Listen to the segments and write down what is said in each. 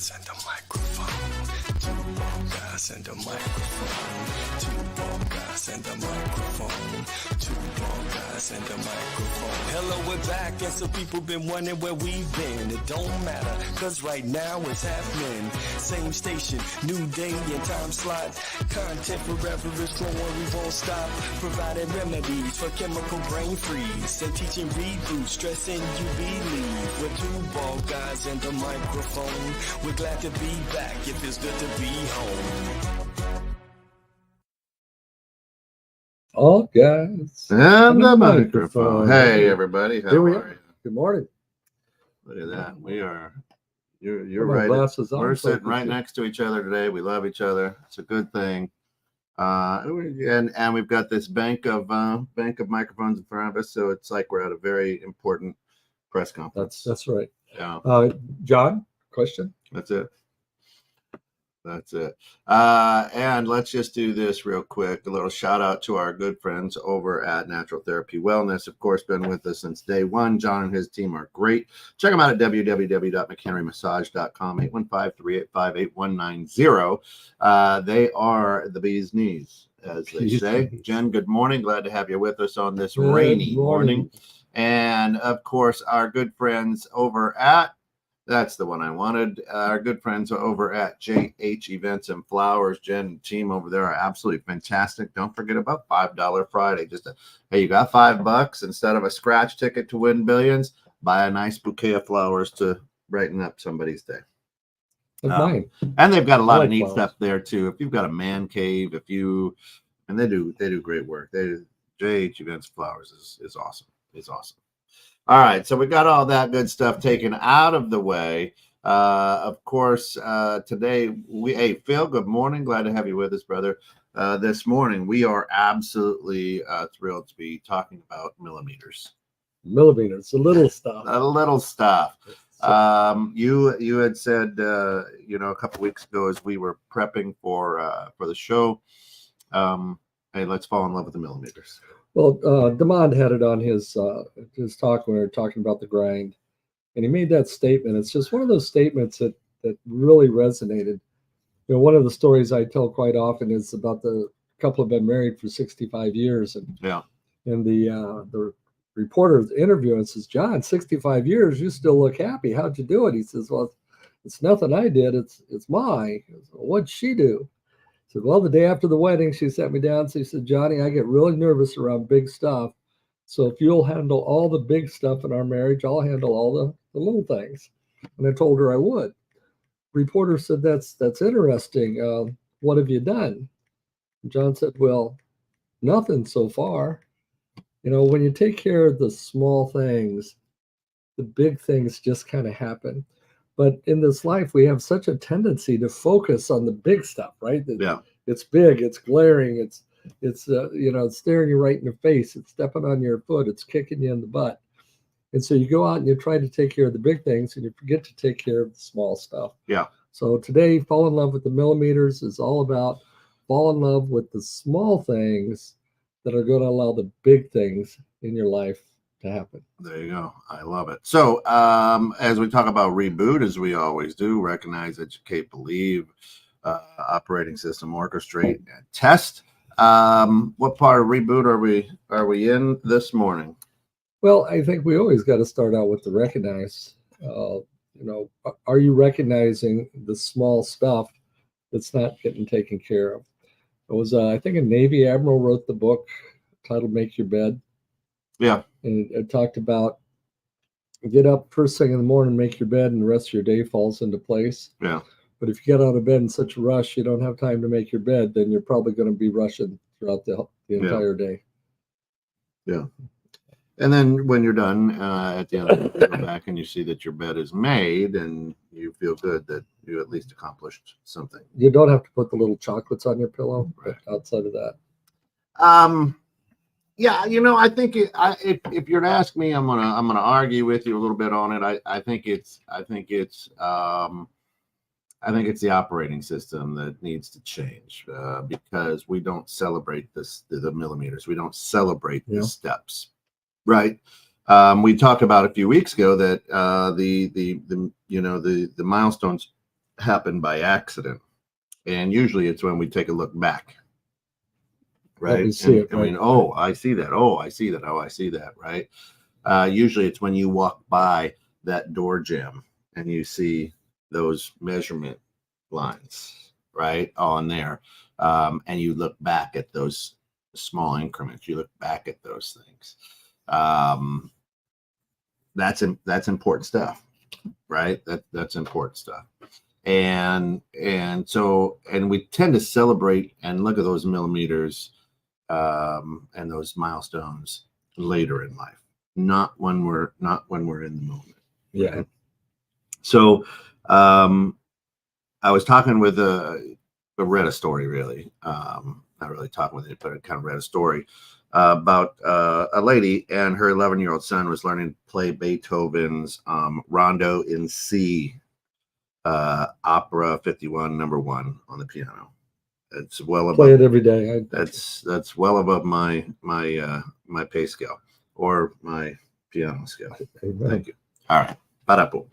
guys and a microphone. Two bald guys and a microphone. Two bald guys and a microphone. Two bald guys and a microphone. Hello, we're back, and some people been wondering where we've been. It don't matter, cause right now it's happening. Same station, new day and time slot. Content forever is flowing, we won't stop. Providing remedies for chemical brain freeze. And teaching reboot, stressing you believe. We're two bald guys and a microphone. We're glad to be back, it feels good to be home. All guys and the microphone. Hey everybody, how Here we are are. you? Good morning. Look at that. We are. You're Put my right. glasses on We're so I sitting can right see. next to each other today. We love each other. It's a good thing. And we've got this bank of microphones in front of us, so it's like we're at a very important press conference. That's right. Yeah, John, question? that's it. That's it. And let's just do this real quick. A little shout out to our good friends over at Natural Therapy Wellness. Of course, been with us since day one. John and his team are great. Check them out at www.mchenrymassage.com, 815-385-8190. They are the bee's knees, as they say. Jen, good morning. Glad to have you with us on this rainy morning. And of course, our good friends over at That's the one I wanted. Our good friends over at JH Events and Flowers. Jen and team over there are absolutely fantastic. Don't forget about $5 Friday. Hey, you got $5 instead of a scratch ticket to win billions. Buy a nice bouquet of flowers to brighten up somebody's day. Mine. And they've got a lot like of neat flowers. stuff there too. If you've got a man cave, and they do great work. JH Events and Flowers is awesome. It's awesome. All right, so we got all that good stuff taken out of the way. Of course, today hey, Phil, good morning. Glad to have you with us, brother. This morning, we are absolutely thrilled to be talking about millimeters. Millimeters, the little stuff. A little stuff. You had said, a couple weeks ago as we were prepping for the show, hey, let's fall in love with the millimeters. Well, Demond had it on his talk when we were talking about the grind, and he made that statement. It's just one of those statements that really resonated. One of the stories I tell quite often is about the couple have been married for 65 years, and the reporter interviewing says, "John, 65 years, you still look happy. How'd you do it?" He says, "Well, it's nothing I did. It's Ma." Says, "Well, what'd she do?" I said, "Well, the day after the wedding, she sat me down. She said, Johnny, I get really nervous around big stuff. So if you'll handle all the big stuff in our marriage, I'll handle all the little things." And I told her I would. Reporter said, that's interesting. What have you done? And John said, "Well, nothing so far. When you take care of the small things, the big things just kind of happen. But in this life, we have such a tendency to focus on the big stuff, right? It's big, it's glaring, it's staring you right in the face, it's stepping on your foot, it's kicking you in the butt. And so you go out and you try to take care of the big things and you forget to take care of the small stuff." Yeah. So today, Fall in Love with the Millimeters is all about fall in love with the small things that are going to allow the big things in your life to happen. There you go. I love it. So as we talk about reboot, as we always do, recognize, educate, believe, operating system, orchestrate, and test. What part of reboot are we in this morning? Well, I think we always got to start out with the recognize. Are you recognizing the small stuff that's not getting taken care of? It was, I think, a Navy admiral wrote the book titled "Make Your Bed." Yeah. And it talked about get up first thing in the morning, make your bed, and the rest of your day falls into place. Yeah. But if you get out of bed in such a rush, you don't have time to make your bed, then you're probably going to be rushing throughout the entire day. Yeah. And then when you're done, at the end of it, you go back and you see that your bed is made and you feel good that you at least accomplished something. You don't have to put the little chocolates on your pillow, right? But outside of that. Yeah, I think if you're to ask me, I'm gonna argue with you a little bit on it. I think it's the operating system that needs to change because we don't celebrate the millimeters. We don't celebrate the steps, right? We talked about a few weeks ago that the milestones happen by accident. And usually it's when we take a look back. Right. We see it, I mean, right. oh, I see that. Oh, I see that. Oh, I see that. Right. Usually it's when you walk by that door jamb and you see those measurement lines, right, on there. And you look back at those small increments. You look back at those things. That's important stuff, right? That's important stuff. And we tend to celebrate and look at those millimeters and those milestones later in life, not when we're in the moment. Yeah. Right? So I was talking with read a story, really, not really talking with it, but I kind of read a story about a lady and her 11-year-old son was learning to play Beethoven's Rondo in C, Opera 51, number 1 on the piano. It's well above. Play it every day. That's well above my pay scale or my piano scale. Amen. Thank you. All right. The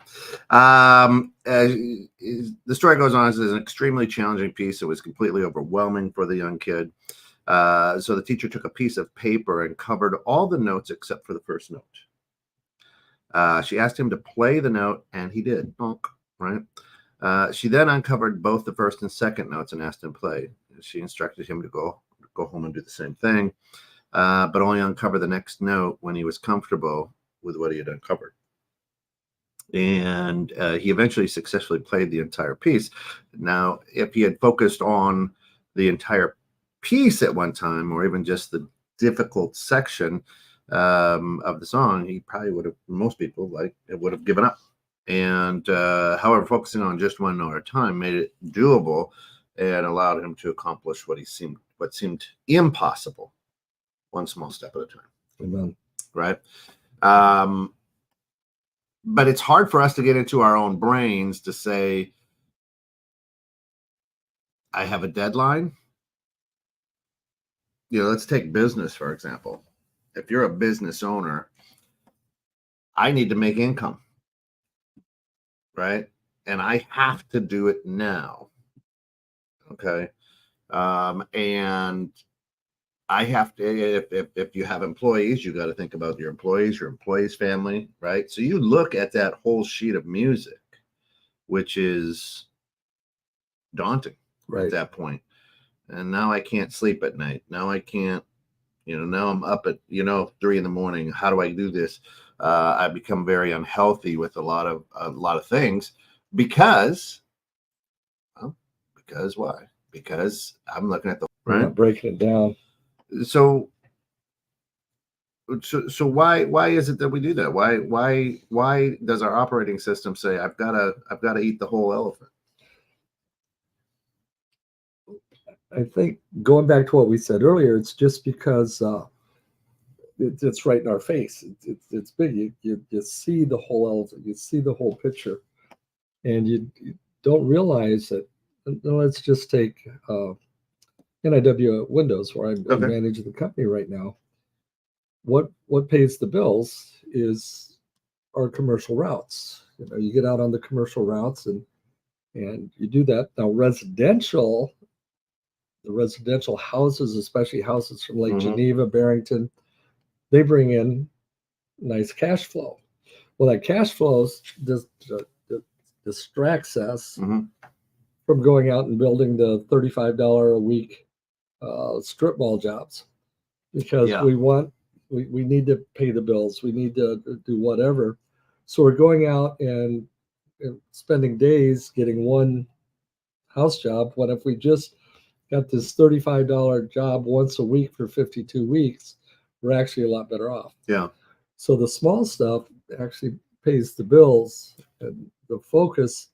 story goes on. It's an extremely challenging piece. It was completely overwhelming for the young kid. So the teacher took a piece of paper and covered all the notes except for the first note. She asked him to play the note, and he did. Bonk, right? She then uncovered both the first and second notes and asked him to play. She instructed him to go home and do the same thing, but only uncover the next note when he was comfortable with what he had uncovered. And he eventually successfully played the entire piece. Now, if he had focused on the entire piece at one time, or even just the difficult section of the song, he probably would have, most people would have given up. And however, focusing on just one note at a time made it doable and allowed him to accomplish what seemed impossible, one small step at a time. Amen. Right. But it's hard for us to get into our own brains to say, I have a deadline. Let's take business, for example. If you're a business owner, I need to make income, right? And I have to do it now. Okay. And I have to, if you have employees, you got to think about your employees' family, right? So you look at that whole sheet of music, which is daunting at that point. And now I can't sleep at night. Now I can't, now I'm up at, 3 a.m. How do I do this? I become very unhealthy with a lot of things because why? Because I'm looking at We're not breaking it down. So why is it that we do that? Why does our operating system say I've got to eat the whole elephant? I think going back to what we said earlier, it's just because it's right in our face. It's big. You see the whole elephant. You see the whole picture, and you don't realize that. Let's just take NIW Windows, where I'm managing the company right now. What pays the bills is our commercial routes. You get out on the commercial routes and you do that. Now, the residential houses, especially houses from Lake Geneva, Barrington, they bring in nice cash flow. Well, that cash flow distracts us from going out and building the $35 a week strip mall jobs, because we need to pay the bills. We need to do whatever. So we're going out and spending days getting one house job, when if we just got this $35 job once a week for 52 weeks, we're actually a lot better off. Yeah. So the small stuff actually pays the bills, and the focus,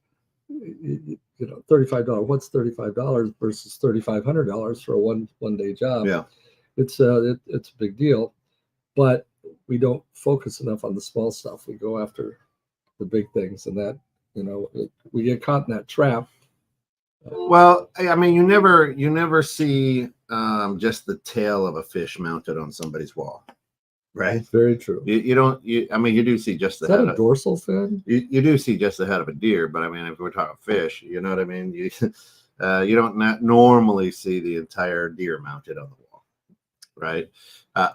$35. What's $35 versus $3,500 for a one day job? Yeah. It's a big deal, but we don't focus enough on the small stuff. We go after the big things, and that, we get caught in that trap. Well, I mean, you never see just the tail of a fish mounted on somebody's wall, right? Very true. You don't. I mean, you do see just the Is that head. a dorsal fin? You do see just the head of a deer, but I mean, if we're talking fish, you know what I mean. You don't not normally see the entire deer mounted on the wall, right?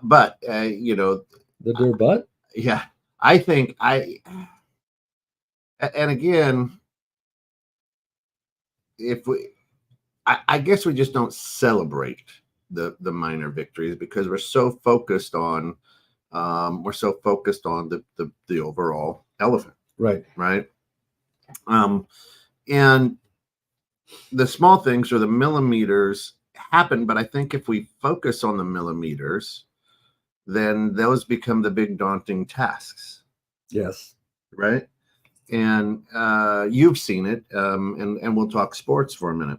But you know, The deer butt? yeah, I think and again, if I guess we just don't celebrate the minor victories because we're so focused on the overall elephant, Right. right? And the small things or the millimeters happen, but I think if we focus on the millimeters, then those become the big daunting tasks. Yes. Right. And you've seen it, and we'll talk sports for a minute.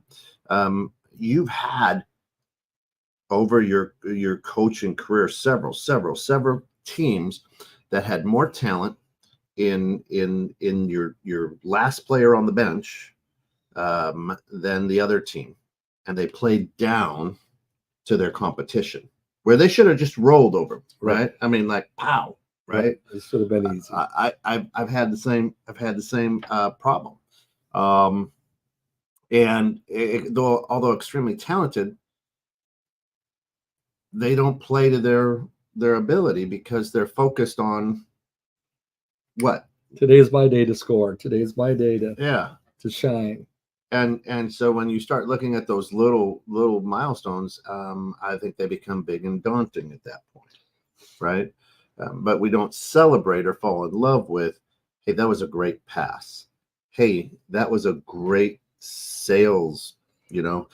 You've had over your coaching career several teams that had more talent in your last player on the bench than the other team, and they played down to their competition where they should have just rolled over, right? I mean, like pow, right? It should have been easy. I've had the same problem, and although extremely talented, they don't play to their ability because they're focused on what? Today is my day to score. Today is my day to shine. And so when you start looking at those little milestones, I think they become big and daunting at that point, right? But we don't celebrate or fall in love with, hey, that was a great pass. Hey, that was a great sales. You know,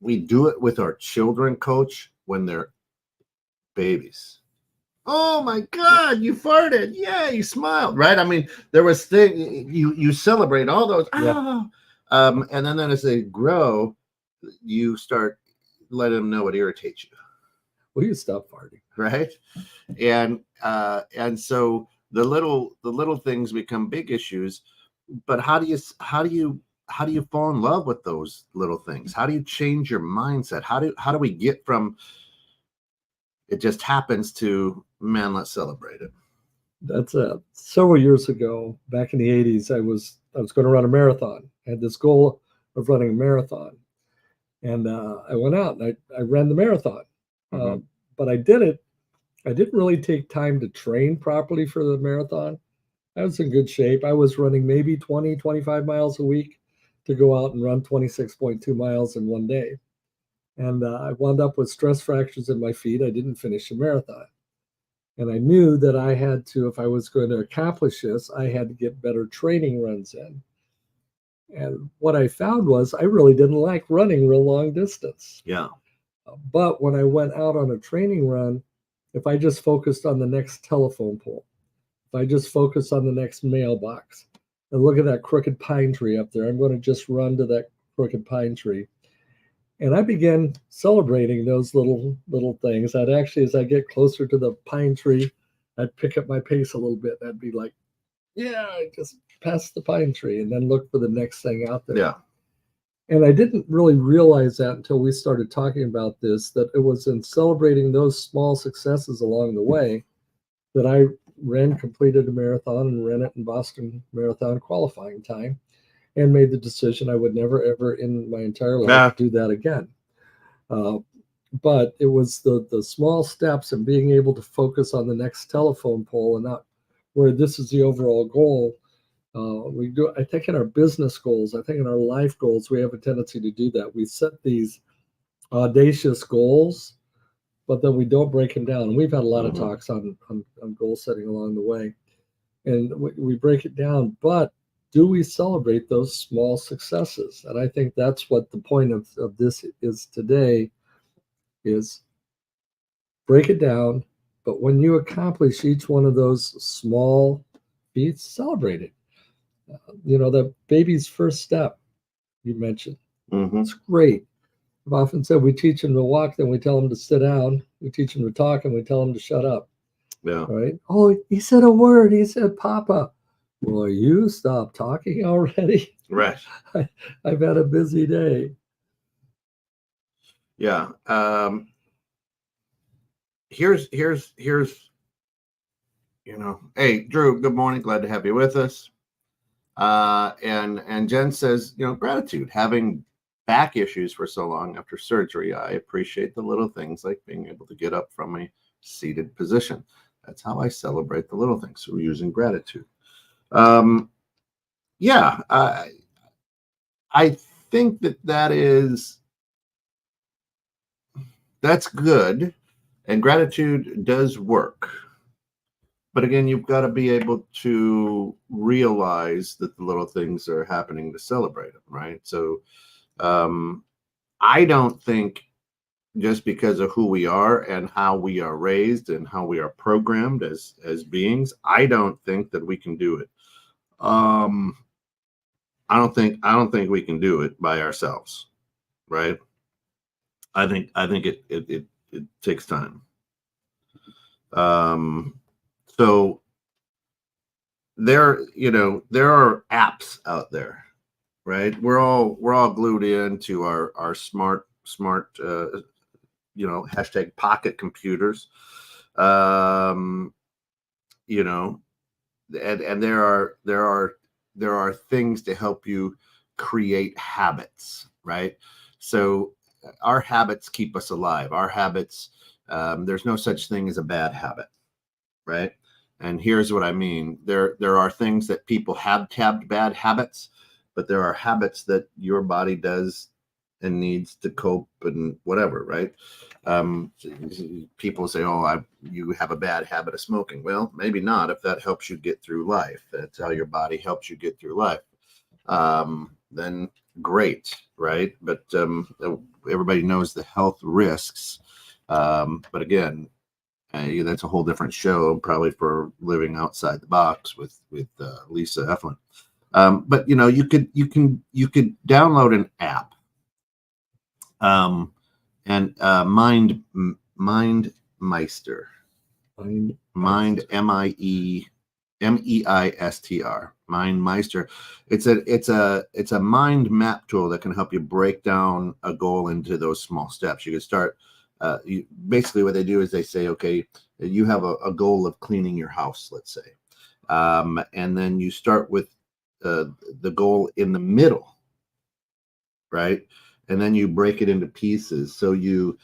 we do it with our children, coach, when they're babies. Oh my God, you farted. Yeah, you smiled, right? I mean, there was you celebrate all those. Yeah. And then as they grow, you start letting them know what irritates you. Will you stop farting? Right. And so the little things become big issues. But how do you fall in love with those little things? How do you change your mindset? How do we get from it just happens to, man, let's celebrate it? That's several years ago, back in the 80s, I was going to run a marathon. I had this goal of running a marathon. And I went out and I ran the marathon. Mm-hmm. But I didn't really take time to train properly for the marathon. I was in good shape. I was running maybe 20, 25 miles a week to go out and run 26.2 miles in one day. And I wound up with stress fractures in my feet. I didn't finish the marathon. And I knew that I had to, if I was going to accomplish this, I had to get better training runs in. And what I found was I really didn't like running real long distance. Yeah. But when I went out on a training run, if I just focused on the next telephone pole, if I just focused on the next mailbox, and look at that crooked pine tree up there, I'm going to just run to that crooked pine tree. And I began celebrating those little things. I'd actually, as I get closer to the pine tree, I'd pick up my pace a little bit. I'd be like, yeah, I just passed the pine tree, and then look for the next thing out there. Yeah. And I didn't really realize that until we started talking about this, that it was in celebrating those small successes along the way that I completed a marathon and ran it in Boston Marathon qualifying time, and made the decision I would never, ever in my entire life do that again. But it was the small steps and being able to focus on the next telephone pole and not where this is the overall goal. We do, I think in our business goals, I think in our life goals, we have a tendency to do that. We set these audacious goals, but then we don't break them down. And we've had a lot of talks on goal setting along the way. And we break it down, but do we celebrate those small successes? And I think that's what the point of this is today, is break it down. But when you accomplish each one of those small feats, celebrate it. The baby's first step you mentioned. It's great. I've often said we teach them to walk, then we tell them to sit down. We teach them to talk, and we tell them to shut up. Yeah. Right? Oh, he said a word. He said, Papa. Will you stop talking already? Right. I've had a busy day. Yeah. here's hey Drew, good morning, glad to have you with us. And Jen says, gratitude, having back issues for so long after surgery, I appreciate the little things like being able to get up from a seated position. That's how I celebrate the little things. So we're using gratitude. Yeah, I think that's good, and gratitude does work. But again, you've got to be able to realize that the little things are happening to celebrate them, right? So I don't think just because of who we are and how we are raised and how we are programmed as beings, I don't think that we can do it. I don't think we can do it by ourselves, right? I think it takes time. So there are apps out there, right? We're all glued into our smart hashtag pocket computers. And there are things to help you create habits, right? So our habits keep us alive. Our habits, there's no such thing as a bad habit, right? And here's what I mean. There are things that people have tabbed bad habits, but there are habits that your body does and needs to cope and whatever, right? People say, you have a bad habit of smoking. Well, maybe not if that helps you get through life. That's how your body helps you get through life. Then great, right? But everybody knows the health risks. But again, that's a whole different show, probably for living outside the box with Lisa Eflin. But you could download an app, and MindMeister, MindMeistr, MindMeister. It's a mind map tool that can help you break down a goal into those small steps. You can start. Basically what they do is they say, okay, you have a goal of cleaning your house, let's say. And then you start with the goal in the middle, right? And then you break it into pieces. So you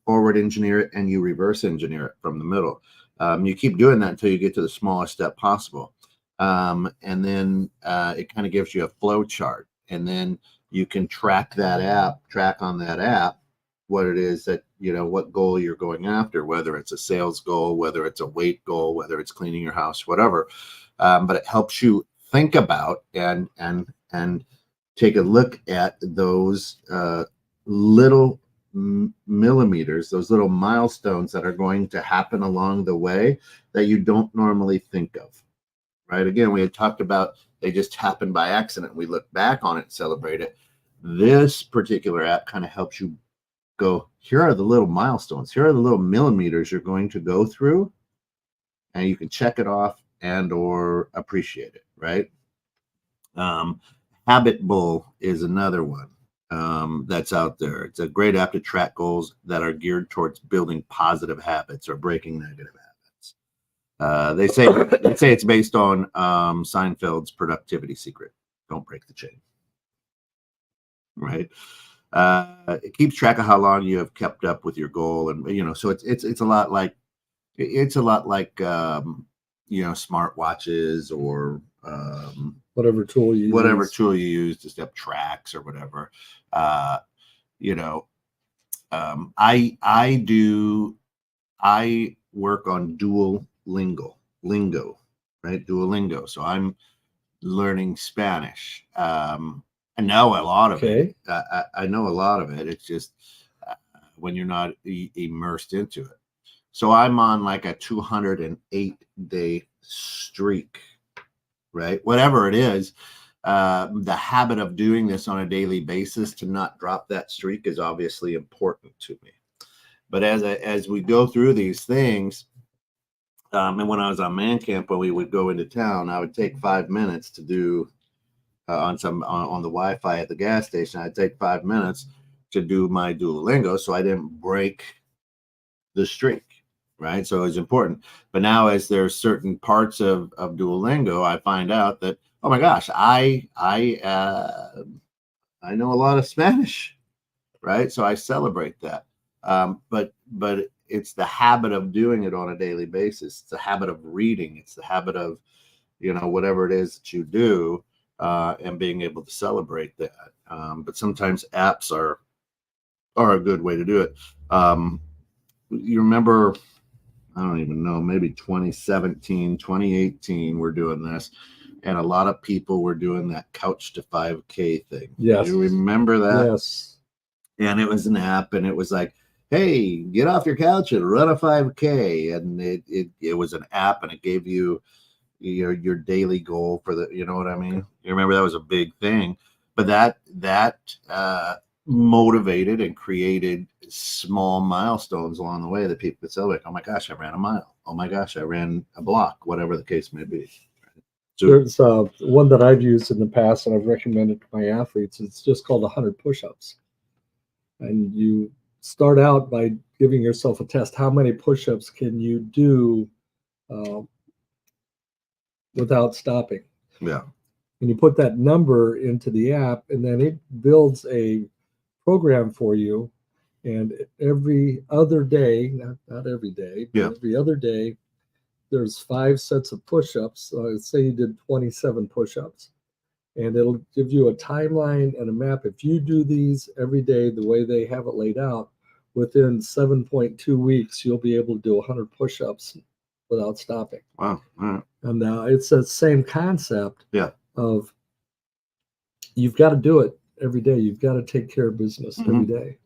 forward engineer it and you reverse engineer it from the middle. You keep doing that until you get to the smallest step possible. And then it kind of gives you a flow chart. And then you can track on that app what it is that, what goal you're going after, whether it's a sales goal, whether it's a weight goal, whether it's cleaning your house, whatever. But it helps you think about and take a look at those little millimeters, those little milestones that are going to happen along the way that you don't normally think of, right? Again, we had talked about they just happened by accident. We look back on it and celebrate it. This particular app kind of helps you go, here are the little milestones. Here are the little millimeters you're going to go through, and you can check it off and or appreciate it, right? Habit Bull is another one that's out there. It's a great app to track goals that are geared towards building positive habits or breaking negative habits. They say it's based on Seinfeld's productivity secret. Don't break the chain, right? It keeps track of how long you have kept up with your goal, and so it's a lot like smart watches or whatever tool you use to step tracks or whatever. I work on Duolingo, right? Duolingo. So I'm learning Spanish. I know a lot of it. I know a lot of it. It's just when you're not immersed into it. So I'm on like a 208-day streak, right? Whatever it is, the habit of doing this on a daily basis to not drop that streak is obviously important to me. But as we go through these things, and when I was on Man Camp, when we would go into town, I would take 5 minutes to do on the Wi-Fi at the gas station. I'd take 5 minutes to do my Duolingo, so I didn't break the streak, right? So it's important. But now, as there's certain parts of Duolingo, I find out that, oh my gosh, I know a lot of Spanish, right? So I celebrate that. But it's the habit of doing it on a daily basis. It's the habit of reading. It's the habit of, whatever it is that you do, and being able to celebrate that. But sometimes apps are a good way to do it. You remember, I don't even know, maybe 2017, 2018, we're doing this. And a lot of people were doing that Couch to 5K thing. Yes. You remember that? Yes. And it was an app, and it was like, hey, get off your couch and run a 5K. And it was an app, and it gave you your daily goal for you know what I mean? You remember that was a big thing. But that motivated and created small milestones along the way that people could celebrate. Oh my gosh, I ran a mile. Oh my gosh, I ran a block, whatever the case may be. So, there's one that I've used in the past and I've recommended to my athletes. It's just called 100 push-ups. And you start out by giving yourself a test. How many push-ups can you do without stopping? Yeah. And you put that number into the app, and then it builds a program for you. And every other day, not every day, but every other day, there's 5 sets of push-ups. Say you did 27 push-ups, and it'll give you a timeline and a map. If you do these every day the way they have it laid out, within 7.2 weeks, you'll be able to do 100 push-ups without stopping. Wow. All right. And it's the same concept. Yeah. Of you've got to do it every day. You've got to take care of business every day.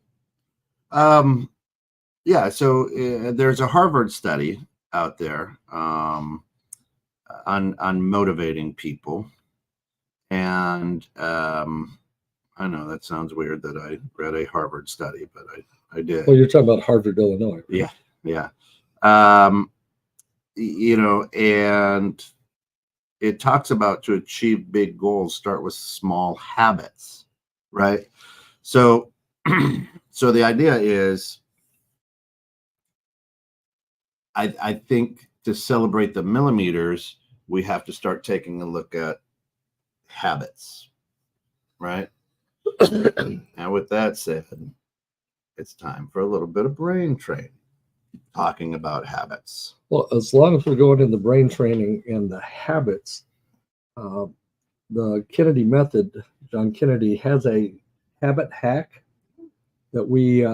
Yeah. So there's a Harvard study out there on motivating people, and I know that sounds weird that I read a Harvard study, but I did. Well, you're talking about Harvard, Illinois. Right? Yeah. And it talks about, to achieve big goals, start with small habits, right? So the idea is, I think to celebrate the millimeters, we have to start taking a look at habits, right? And with that said, it's time for a little bit of brain training, talking about habits. Well, as long as we're going in the brain training and the habits, the Kennedy method, John Kennedy, has a habit hack that we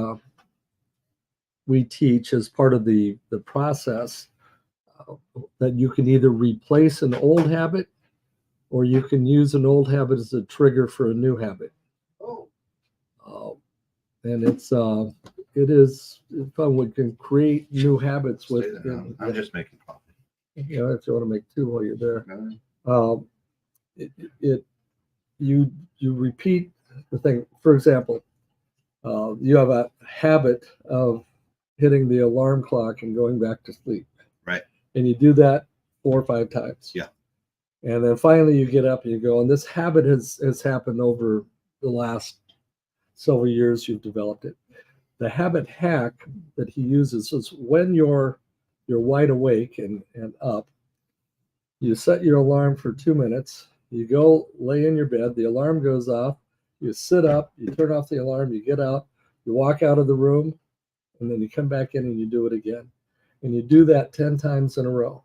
teach as part of the process, that you can either replace an old habit or you can use an old habit as a trigger for a new habit. And it is fun. We can create new habits with. I'm just making coffee. If you want to make 2 while you're there, you repeat the thing. For example, you have a habit of hitting the alarm clock and going back to sleep. Right. And you do that 4 or 5 times. Yeah. And then finally you get up and you go, and this habit has happened over the last several years. You've developed it. The habit hack that he uses is when you're wide awake and up, you set your alarm for 2 minutes, you go lay in your bed, the alarm goes off, you sit up, you turn off the alarm, you get out, you walk out of the room, and then you come back in and you do it again. And you do that 10 times in a row.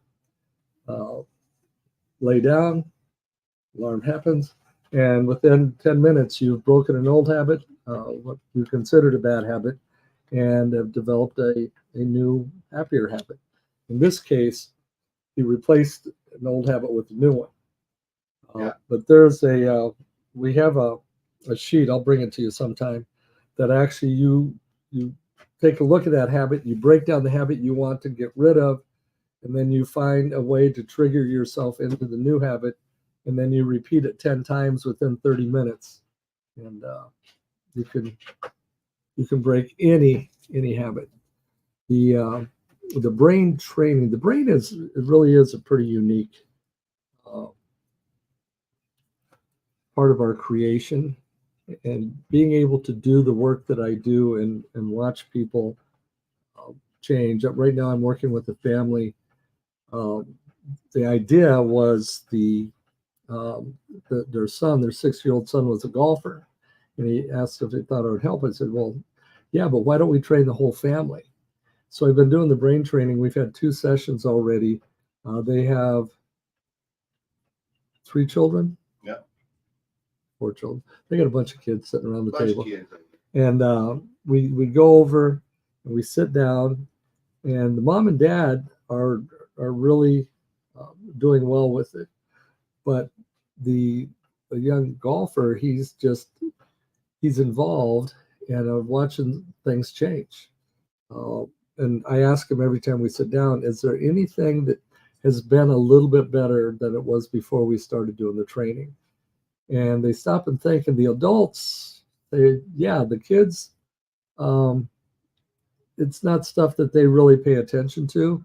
Lay down, alarm happens, and within 10 minutes, you've broken an old habit, what you considered a bad habit, and have developed a new, happier habit. In this case, he replaced an old habit with a new one. But there's we have a sheet, I'll bring it to you sometime, that actually you take a look at that habit, you break down the habit you want to get rid of, and then you find a way to trigger yourself into the new habit, and then you repeat it 10 times within 30 minutes. And you can break any habit. The brain training, the brain really is a pretty unique part of our creation, and being able to do the work that I do and watch people change. Right now, I'm working with a family. The idea was their son, their 6-year-old son, was a golfer, and he asked if they thought it would help. I said, well, yeah, but why don't we train the whole family? So I've been doing the brain training. We've had 2 sessions already. They have 3 children. Yeah. 4 children. They got a bunch of kids sitting around the table. And we go over and we sit down, and the mom and dad are really doing well with it. But the young golfer, he's involved and watching things change. And I ask him every time we sit down, is there anything that has been a little bit better than it was before we started doing the training? And they stop and think, and the adults, the kids, it's not stuff that they really pay attention to,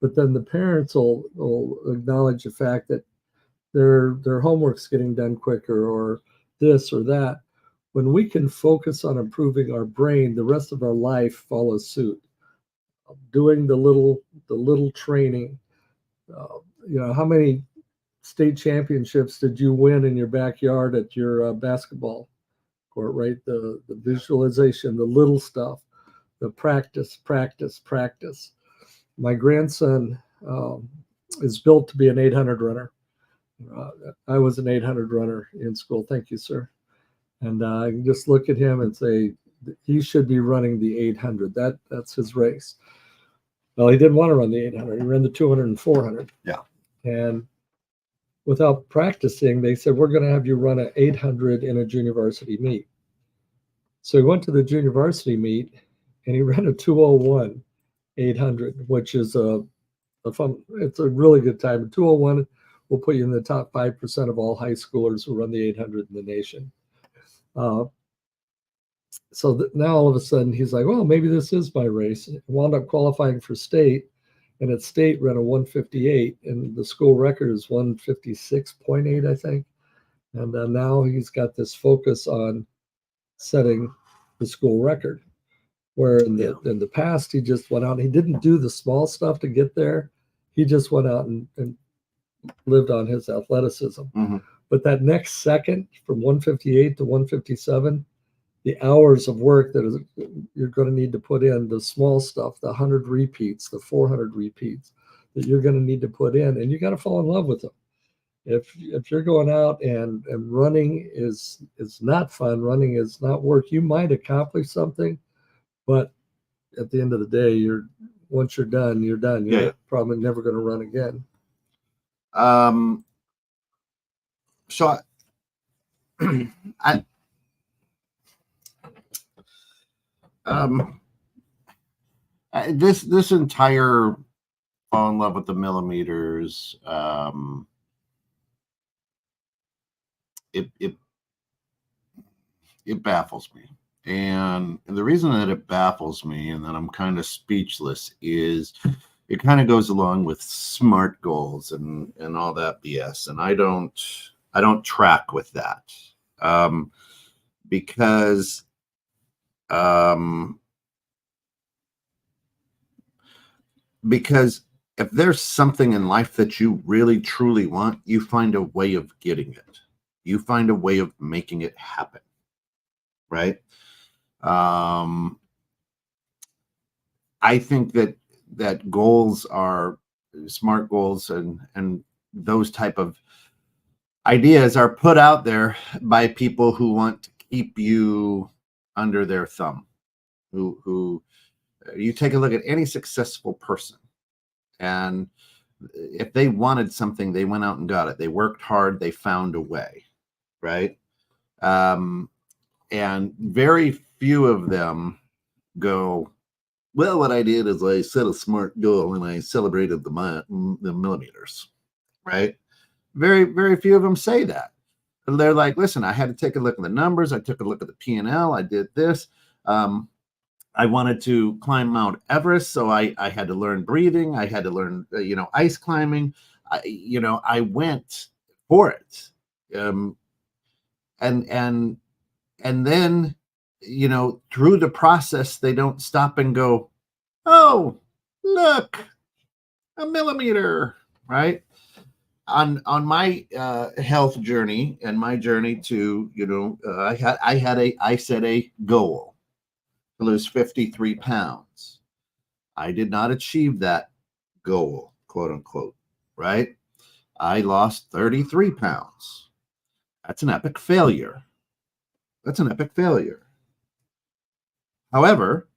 but then the parents will acknowledge the fact that their homework's getting done quicker, or this or that. When we can focus on improving our brain, the rest of our life follows suit. Doing the little training, how many state championships did you win in your backyard at your basketball court, right? The visualization, the little stuff, the practice. My grandson is built to be an 800 runner. I was an 800 runner in school. Thank you, sir. And I can just look at him and say, he should be running the 800. That's his race. Well, he didn't want to run the 800. He ran the 200 and 400. Yeah. And without practicing, they said, we're going to have you run an 800 in a junior varsity meet. So he went to the junior varsity meet, and he ran a 2:01 800, which is it's a really good time. 2:01 will put you in the top 5% of all high schoolers who run the 800 in the nation. So now all of a sudden he's like, well, maybe this is my race. He wound up qualifying for state, and at state ran a 158, and the school record is 156.8, I think. And now he's got this focus on setting the school record, where in the past he just went out. He didn't do the small stuff to get there. He just went out and lived on his athleticism. Mm-hmm. But that next second, from 158 to 157, the hours of work that you're going to need to put in, the small stuff, the 100 repeats, the 400 repeats that you're going to need to put in, and you got to fall in love with them. If you're going out and running is not fun, running is not work, you might accomplish something, but at the end of the day, once you're done, you're done. You're probably never going to run again. So this entire fall in love with the millimeters, it baffles me. And the reason that it baffles me and that I'm kind of speechless is it kind of goes along with SMART goals and all that BS. And I don't track with that. Because if there's something in life that you really truly want, you find a way of getting it. You find a way of making it happen, right? I think that goals are SMART goals and those type of ideas are put out there by people who want to keep you under their thumb. Who you take a look at any successful person, and if they wanted something, they went out and got it. They worked hard. They found a way, right? And very few of them go, well, what I did is I set a SMART goal and I celebrated the millimeters, right? Very, very few of them say that. And they're like, listen, I had to take a look at the numbers. I took a look at the P&L. I did this. I wanted to climb Mount Everest, so I had to learn breathing. I had to learn, ice climbing. I went for it. And then, through the process, they don't stop and go, Oh, look, a millimeter, right? On my health journey and my journey to, I set a goal to lose 53 pounds. I did not achieve that goal, quote unquote, right? I lost 33 pounds. That's an epic failure. That's an epic failure. However,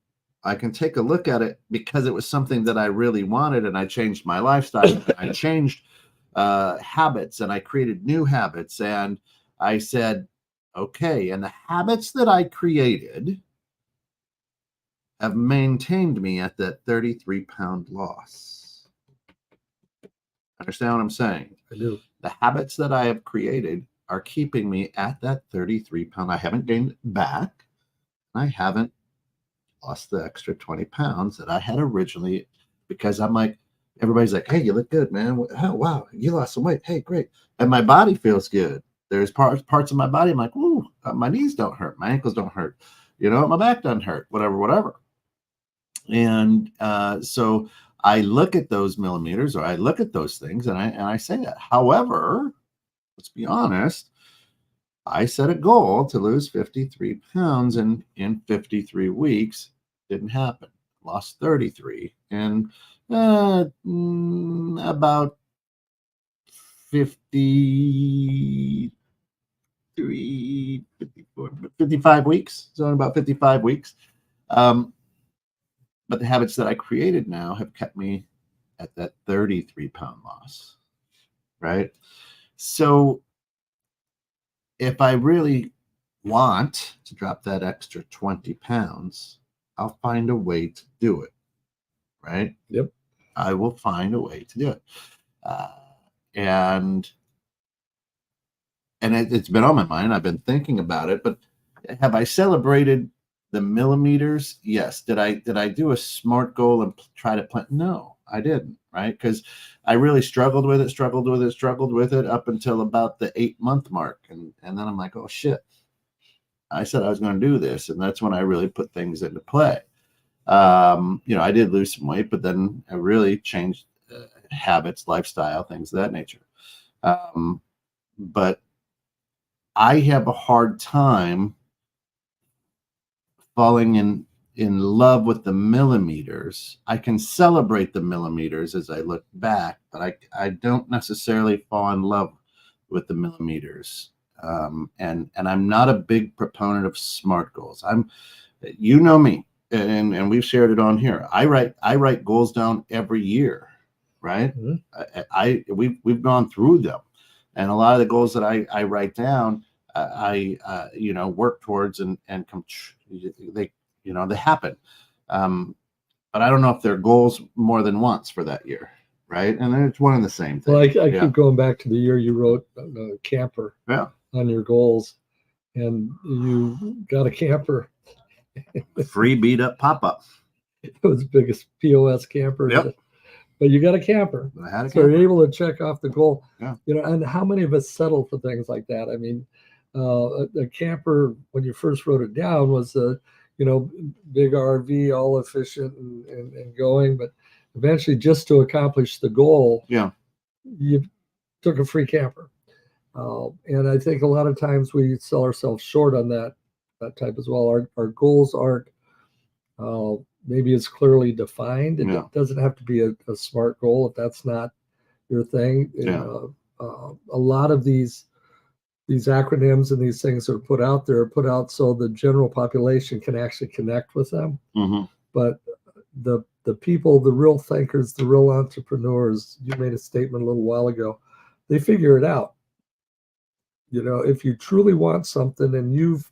I can take a look at it because it was something that I really wanted, and I changed my lifestyle. I changed habits, and I created new habits. And I said, okay, and the habits that I created have maintained me at that 33-pound loss. Understand what I'm saying? I do. The habits that I have created are keeping me at that 33-pound. I haven't gained it back. I haven't lost the extra 20 pounds that I had originally, because I'm like, everybody's like, hey, you look good, man. Oh, wow, you lost some weight. Hey, great. And my body feels good. There's parts of my body, I'm like, ooh, my knees don't hurt. My ankles don't hurt. My back doesn't hurt, whatever. And so I look at those millimeters, or I look at those things, and I say that. However, let's be honest, I set a goal to lose 53 pounds, and in 53 weeks, didn't happen. Lost 33, and about 53, 54, 55 weeks. So in about 55 weeks. But the habits that I created now have kept me at that 33-pound loss, right? So if I really want to drop that extra 20 pounds, I'll find a way to do it, right? Yep. I will find a way to do it. And it's been on my mind. I've been thinking about it, but have I celebrated the millimeters? Yes. Did I do a SMART goal and try to plan? No, I didn't, right? Because I really struggled with it up until about the 8-month mark. And then I'm like, oh shit, I said I was going to do this. And that's when I really put things into play. I did lose some weight, but then I really changed habits, lifestyle, things of that nature. But I have a hard time falling in love with the millimeters. I can celebrate the millimeters as I look back, but I don't necessarily fall in love with the millimeters. And I'm not a big proponent of SMART goals. You know me, and we've shared it on here. I write goals down every year, right? Mm-hmm. We've gone through them, and a lot of the goals that I write down, I work towards and come. They happen. But I don't know if they're goals more than once for that year, right? And it's one and the same thing. Well, I keep going back to the year you wrote camper on your goals, and you got a camper. Free beat up pop-up. It was the biggest POS camper. Yep. But you got a camper. I had a so camper. You're able to check off the goal. Yeah. And how many of us settle for things like that? I mean, a camper, when you first wrote it down, was a big RV, all efficient and going, but eventually, just to accomplish the goal, you took a free camper. And I think a lot of times we sell ourselves short on that type as well. Our goals aren't maybe as clearly defined. It doesn't have to be a SMART goal if that's not your thing. A lot of these acronyms and these things are put out so the general population can actually connect with them. Mm-hmm. But the people, the real thinkers, the real entrepreneurs, you made a statement a little while ago, they figure it out. If you truly want something and you've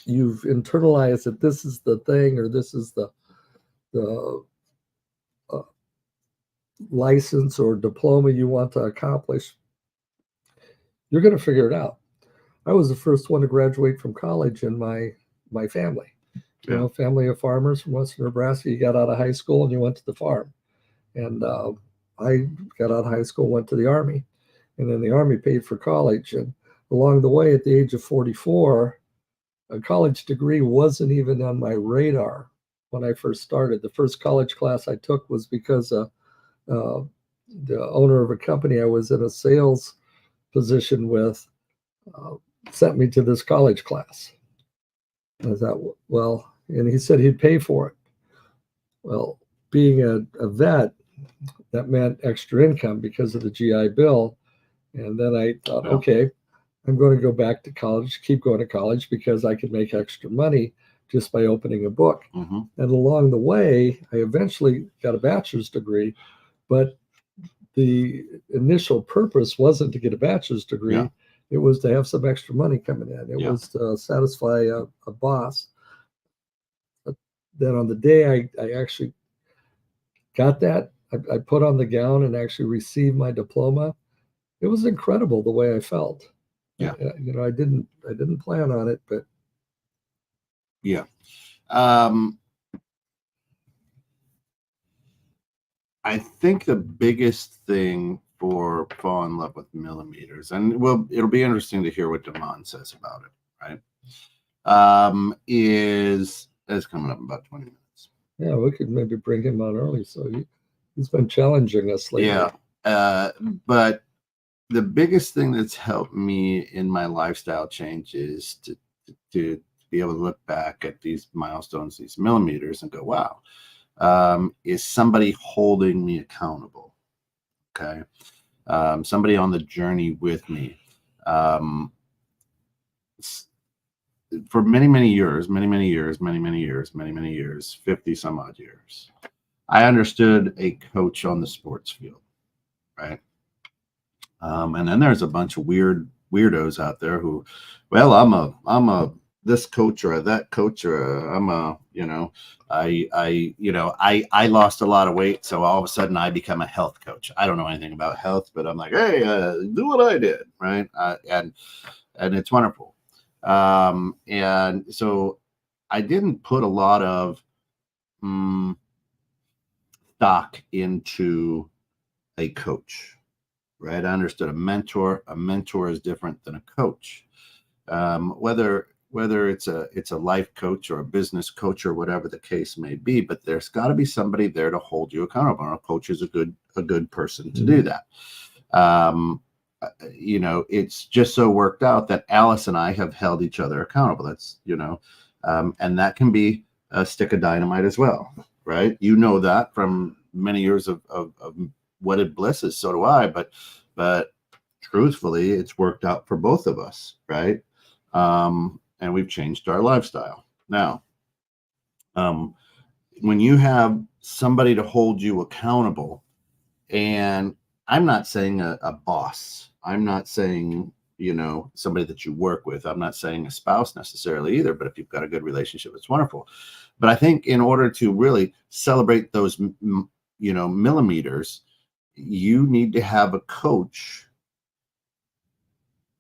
internalized that this is the thing, or this is the license or diploma you want to accomplish, you're going to figure it out. I was the first one to graduate from college in my family. Family of farmers from western Nebraska. You got out of high school and you went to the farm. And I got out of high school, went to the Army. And then the Army paid for college. And along the way, at the age of 44, a college degree wasn't even on my radar. when I first started. The first college class I took was because the owner of a company I was in a sales position with sent me to this college class. I thought, well, and he said he'd pay for it. Well, being a vet, that meant extra income because of the GI Bill. And then I thought, Yeah. okay, I'm going to go back to college, keep going to college because I could make extra money just by opening a book. Mm-hmm. And along the way, I eventually got a bachelor's degree, but the initial purpose wasn't to get a bachelor's degree. Yeah. It was to have some extra money coming in. It Yeah. was to satisfy a boss. But then on the day I actually got that, I put on the gown and actually received my diploma. It was incredible the way I felt. Yeah. You know, I didn't plan on it, but Yeah. I think the biggest thing for fall in love with millimeters, and well, it'll be interesting to hear what Damon says about it, right? Is coming up in about 20 minutes. yeah, we could maybe bring him on early. So he's been challenging us lately. Yeah. But the biggest thing that's helped me in my lifestyle change is to be able to look back at these milestones, these millimeters, and go, wow, is somebody holding me accountable? Okay. Somebody on the journey with me. For many years, 50 some odd years, I understood a coach on the sports field, right? And then there's a bunch of weirdos out there who, well, I'm a this coach or that coach or I'm a, I lost a lot of weight, so all of a sudden I become a health coach. I don't know anything about health, but I'm like, hey, do what I did, right? And it's wonderful. And so I didn't put a lot of stock into a coach, right? I understood a mentor is different than a coach. Whether it's a life coach or a business coach or whatever the case may be, but there's got to be somebody there to hold you accountable. And a coach is a good person to do that. It's just so worked out that Alice and I have held each other accountable. That's, and that can be a stick of dynamite as well, right? You know that from many years of wedded blisses. So do I, but truthfully, it's worked out for both of us, right? And we've changed our lifestyle. Now, when you have somebody to hold you accountable, and I'm not saying a boss, I'm not saying, somebody that you work with, I'm not saying a spouse necessarily either, but if you've got a good relationship, it's wonderful. But I think in order to really celebrate those, millimeters, you need to have a coach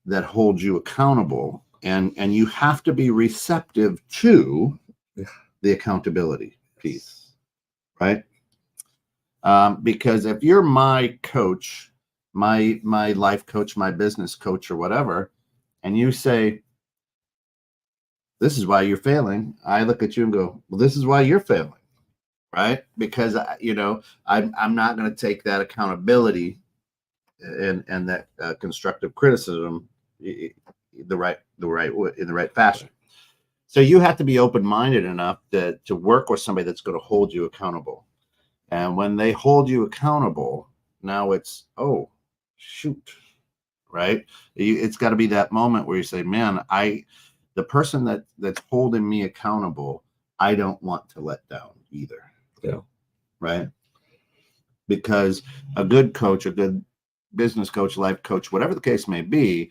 that holds you accountable, and you have to be receptive to the accountability piece, right? Because if you're my coach, my life coach, my business coach, or whatever, and you say, this is why you're failing, I look at you and go, well, this is why you're failing, right? Because I'm not going to take that accountability and that constructive criticism in the right fashion. So you have to be open-minded enough to work with somebody that's going to hold you accountable. And when they hold you accountable, now it's, oh, shoot, right? It's got to be that moment where you say, man, the person that's holding me accountable, I don't want to let down either. Yeah. Right? Because a good coach, a good business coach, life coach, whatever the case may be,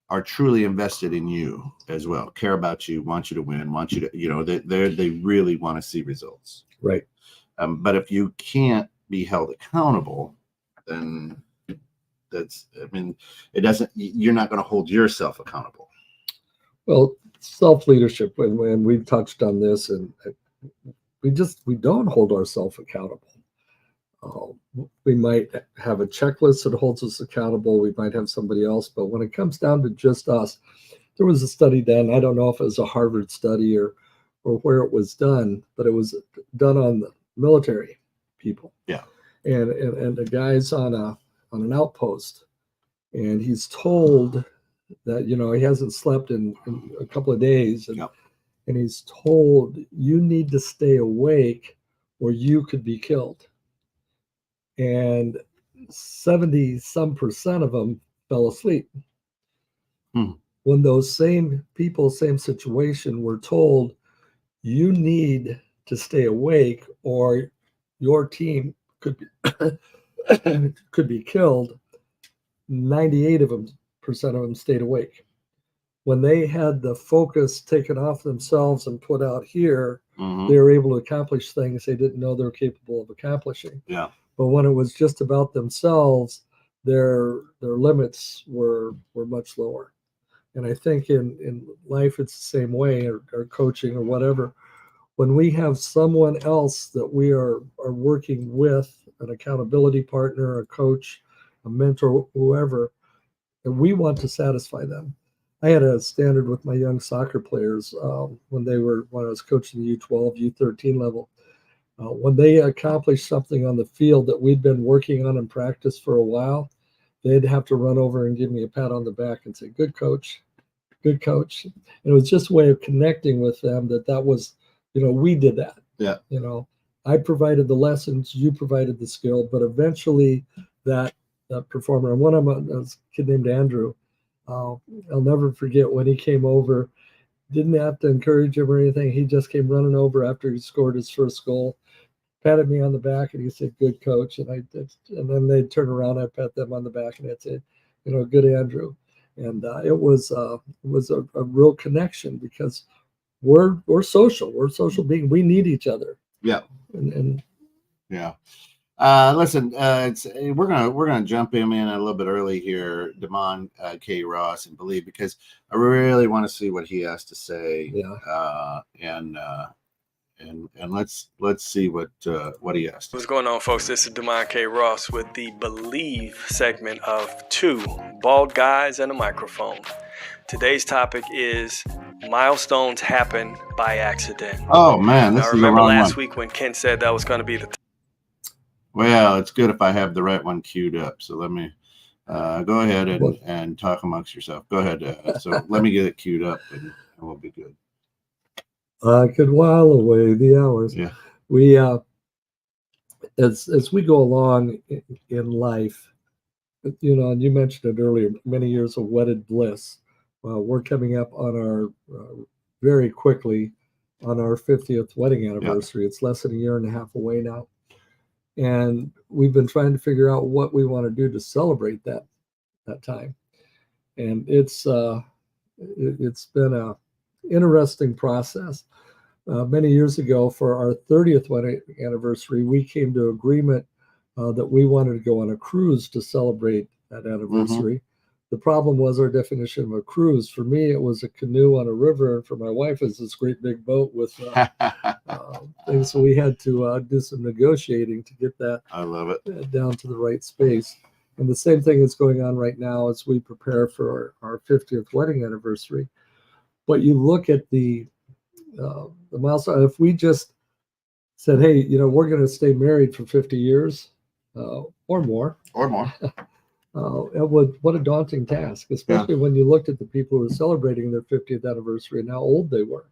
are truly invested in you as well, care about you, want you to win, want you to, they really want to see results. Right. But if you can't be held accountable, then you're not going to hold yourself accountable. Well, self-leadership, and we've touched on this, and we don't hold ourselves accountable. We might have a checklist that holds us accountable. We might have somebody else, but when it comes down to just us, there was a study done. I don't know if it was a Harvard study or or where it was done, but it was done on the military people. Yeah. And the guy's on an outpost, and he's told that, you know, he hasn't slept in a couple of days, and, Yep. and he's told, you need to stay awake or you could be killed. And 70% of them fell asleep. When those same people, same situation, were told, you need to stay awake or your team could be could be killed, 98% of them stayed awake. When they had the focus taken off themselves and put out here, they were able to accomplish things they didn't know they were capable of accomplishing. Yeah. But when it was just about themselves, their limits were much lower. And I think in life it's the same way, or coaching or whatever. When we have someone else that we are working with, an accountability partner, a coach, a mentor, whoever, and we want to satisfy them. I had a standard with my young soccer players when I was coaching the U12, U13 level. When they accomplished something on the field that we'd been working on in practice for a while, they'd have to run over and give me a pat on the back and say, good coach, good coach. And it was just a way of connecting with them that was, you know, we did that. Yeah. You know, I provided the lessons, you provided the skill, but eventually that performer, and one of them, a kid named Andrew, I'll never forget when he came over, didn't have to encourage him or anything. He just came running over after he scored his first goal, patted me on the back, and he said, good coach. And then they'd turn around, I'd pat them on the back, and I'd say, you know, good Andrew. And it was a real connection, because we're social beings. We need each other. Yeah. And yeah. Listen, we're gonna jump him in a little bit early here, Damon K. Ross, and Believe, because I really want to see what he has to say. Yeah. And let's see what he has to say. What's going on, folks? This is Damon K. Ross with the Believe segment of Two Bald Guys and a Microphone. Today's topic is milestones happen by accident. Oh man, this is the wrong one. I remember last week when Ken said that was going to be the. Well, it's good if I have the right one queued up. So let me go ahead and talk amongst yourself. Go ahead. So let me get it queued up, and we'll be good. I could while away the hours. Yeah. We as we go along in life, you know, and you mentioned it earlier, many years of wedded bliss. We're coming up on our very quickly on our 50th wedding anniversary. Yeah. It's less than a year and a half away now. And we've been trying to figure out what we want to do to celebrate that time. And it's been a interesting process. Many years ago, for our 30th wedding anniversary, we came to agreement that we wanted to go on a cruise to celebrate that anniversary. Mm-hmm. The problem was our definition of a cruise. For me, it was a canoe on a river, and for my wife, it's this great big boat with things. So we had to do some negotiating to get that. I love it. Down to the right space. And the same thing is going on right now as we prepare for our 50th wedding anniversary. But you look at the milestone. If we just said, "Hey, you know, we're going to stay married for 50 years or more," what a daunting task, especially when you looked at the people who were celebrating their 50th anniversary and how old they were.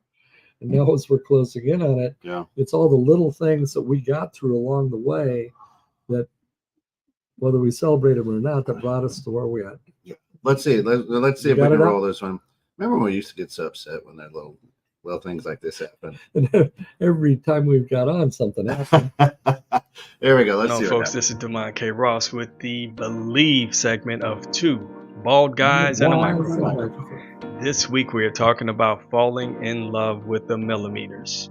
And now as we're closing in on it, it's all the little things that we got through along the way that, whether we celebrate them or not, that brought us to where we are. Yeah. Let's see. Let's see if we can roll this one. Remember when we used to get so upset when that little things like this happen? And every time we've got on, something happened. There we go. Let's see. Folks, this is Damon K. Ross with the Believe segment of Two Bald Guys and a Microphone. This week we are talking about falling in love with the millimeters.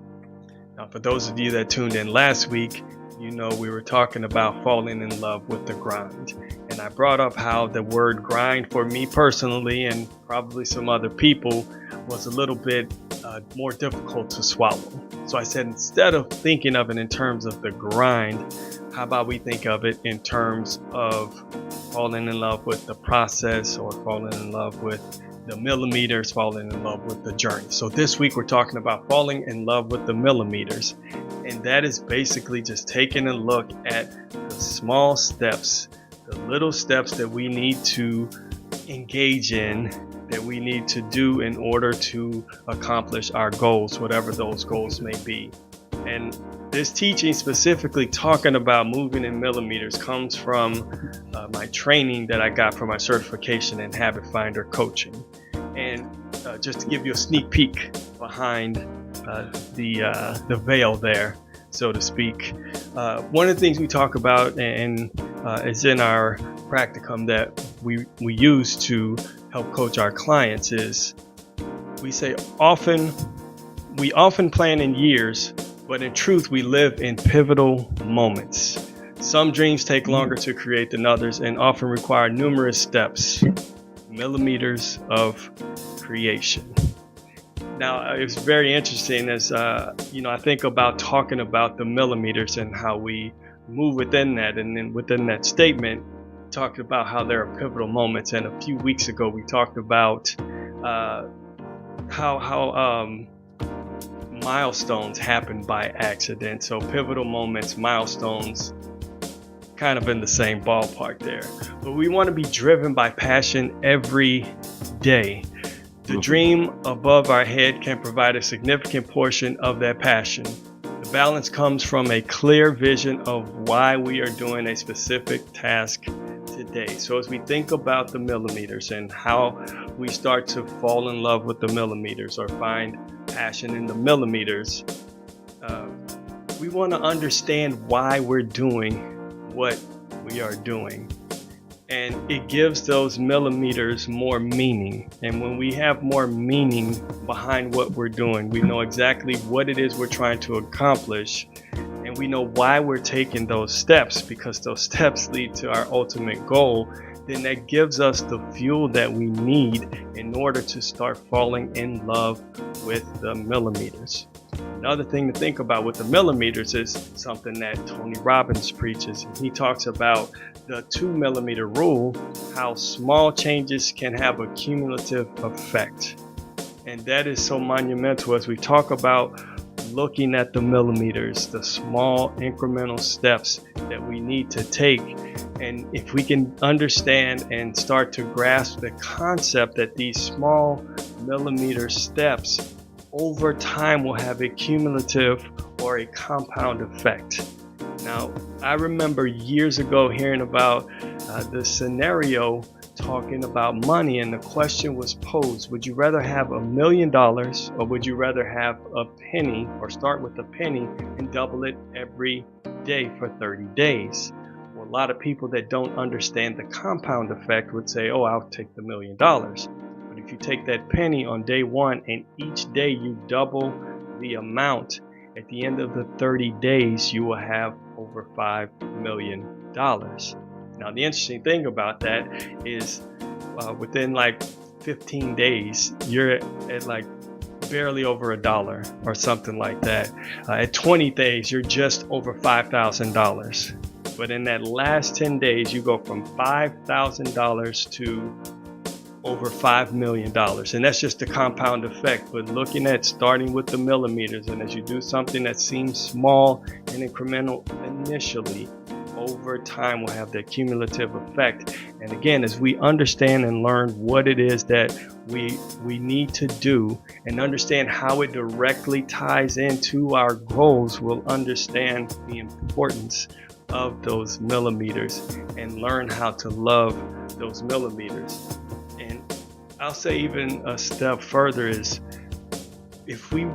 Now, for those of you that tuned in last week, you know we were talking about falling in love with the grind. And I brought up how the word grind for me personally, and probably some other people, was a little bit more difficult to swallow. So I said, instead of thinking of it in terms of the grind, how about we think of it in terms of falling in love with the process, or falling in love with the millimeters, falling in love with the journey. So this week we're talking about falling in love with the millimeters. And that is basically just taking a look at the small steps, the little steps that we need to engage in, that we need to do in order to accomplish our goals, whatever those goals may be. And this teaching, specifically talking about moving in millimeters, comes from my training that I got for my certification in Habit Finder coaching. And just to give you a sneak peek behind the veil there, so to speak, one of the things we talk about and is in our practicum that we use to help coach our clients is, we say we often plan in years, but in truth we live in pivotal moments. Some dreams take longer to create than others and often require numerous steps, millimeters of creation. Now, it's very interesting as, I think about talking about the millimeters and how we move within that. And then within that statement, talked about how there are pivotal moments. And a few weeks ago, we talked about how milestones happen by accident. So pivotal moments, milestones, kind of in the same ballpark there. But we want to be driven by passion every day. The dream above our head can provide a significant portion of that passion. The balance comes from a clear vision of why we are doing a specific task today. So as we think about the millimeters and how we start to fall in love with the millimeters or find passion in the millimeters, we want to understand why we're doing what we are doing. And it gives those millimeters more meaning. And when we have more meaning behind what we're doing, we know exactly what it is we're trying to accomplish. And we know why we're taking those steps, because those steps lead to our ultimate goal. Then that gives us the fuel that we need in order to start falling in love with the millimeters. Another thing to think about with the millimeters is something that Tony Robbins preaches. He talks about the 2 millimeter rule, how small changes can have a cumulative effect. And that is so monumental as we talk about looking at the millimeters, the small incremental steps that we need to take. And if we can understand and start to grasp the concept that these small millimeter steps over time will have a cumulative or a compound effect. Now, I remember years ago hearing about the scenario talking about money, and the question was posed, would you rather have $1 million or would you rather have a penny, or start with a penny and double it every day for 30 days? Well, a lot of people that don't understand the compound effect would say, oh, I'll take the $1 million. But if you take that penny on day one and each day you double the amount, at the end of the 30 days, you will have over $5 million. Now, the interesting thing about that is within like 15 days, you're at like barely over $1 or something like that. At 20 days, you're just over $5,000. But in that last 10 days, you go from $5,000 to over $5 million. And that's just the compound effect. But looking at starting with the millimeters, and as you do something that seems small and incremental initially, over time will have that cumulative effect. And again, as we understand and learn what it is that we need to do and understand how it directly ties into our goals, we'll understand the importance of those millimeters and learn how to love those millimeters. And I'll say even a step further is, if we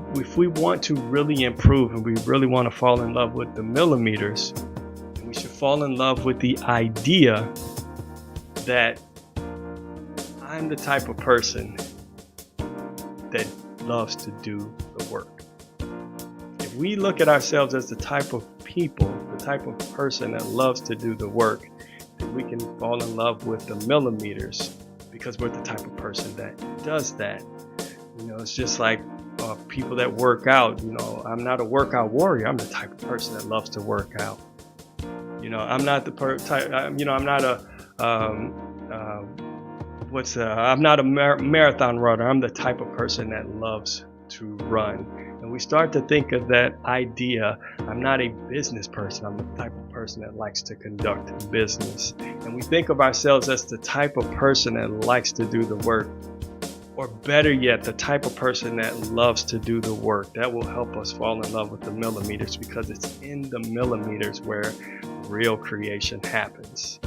want to really improve and we really want to fall in love with the millimeters, we should fall in love with the idea that I'm the type of person that loves to do the work. If we look at ourselves as the type of people, the type of person that loves to do the work, then we can fall in love with the millimeters, because we're the type of person that does that. You know, it's just like people that work out. You know, I'm not a workout warrior. I'm the type of person that loves to work out. You know, I'm not the type. I'm not a I'm not a marathon runner. I'm the type of person that loves to run. And we start to think of that idea. I'm not a business person. I'm the type of person that likes to conduct business. And we think of ourselves as the type of person that likes to do the work. Or better yet, the type of person that loves to do the work. That will help us fall in love with the millimeters, because it's in the millimeters where real creation happens.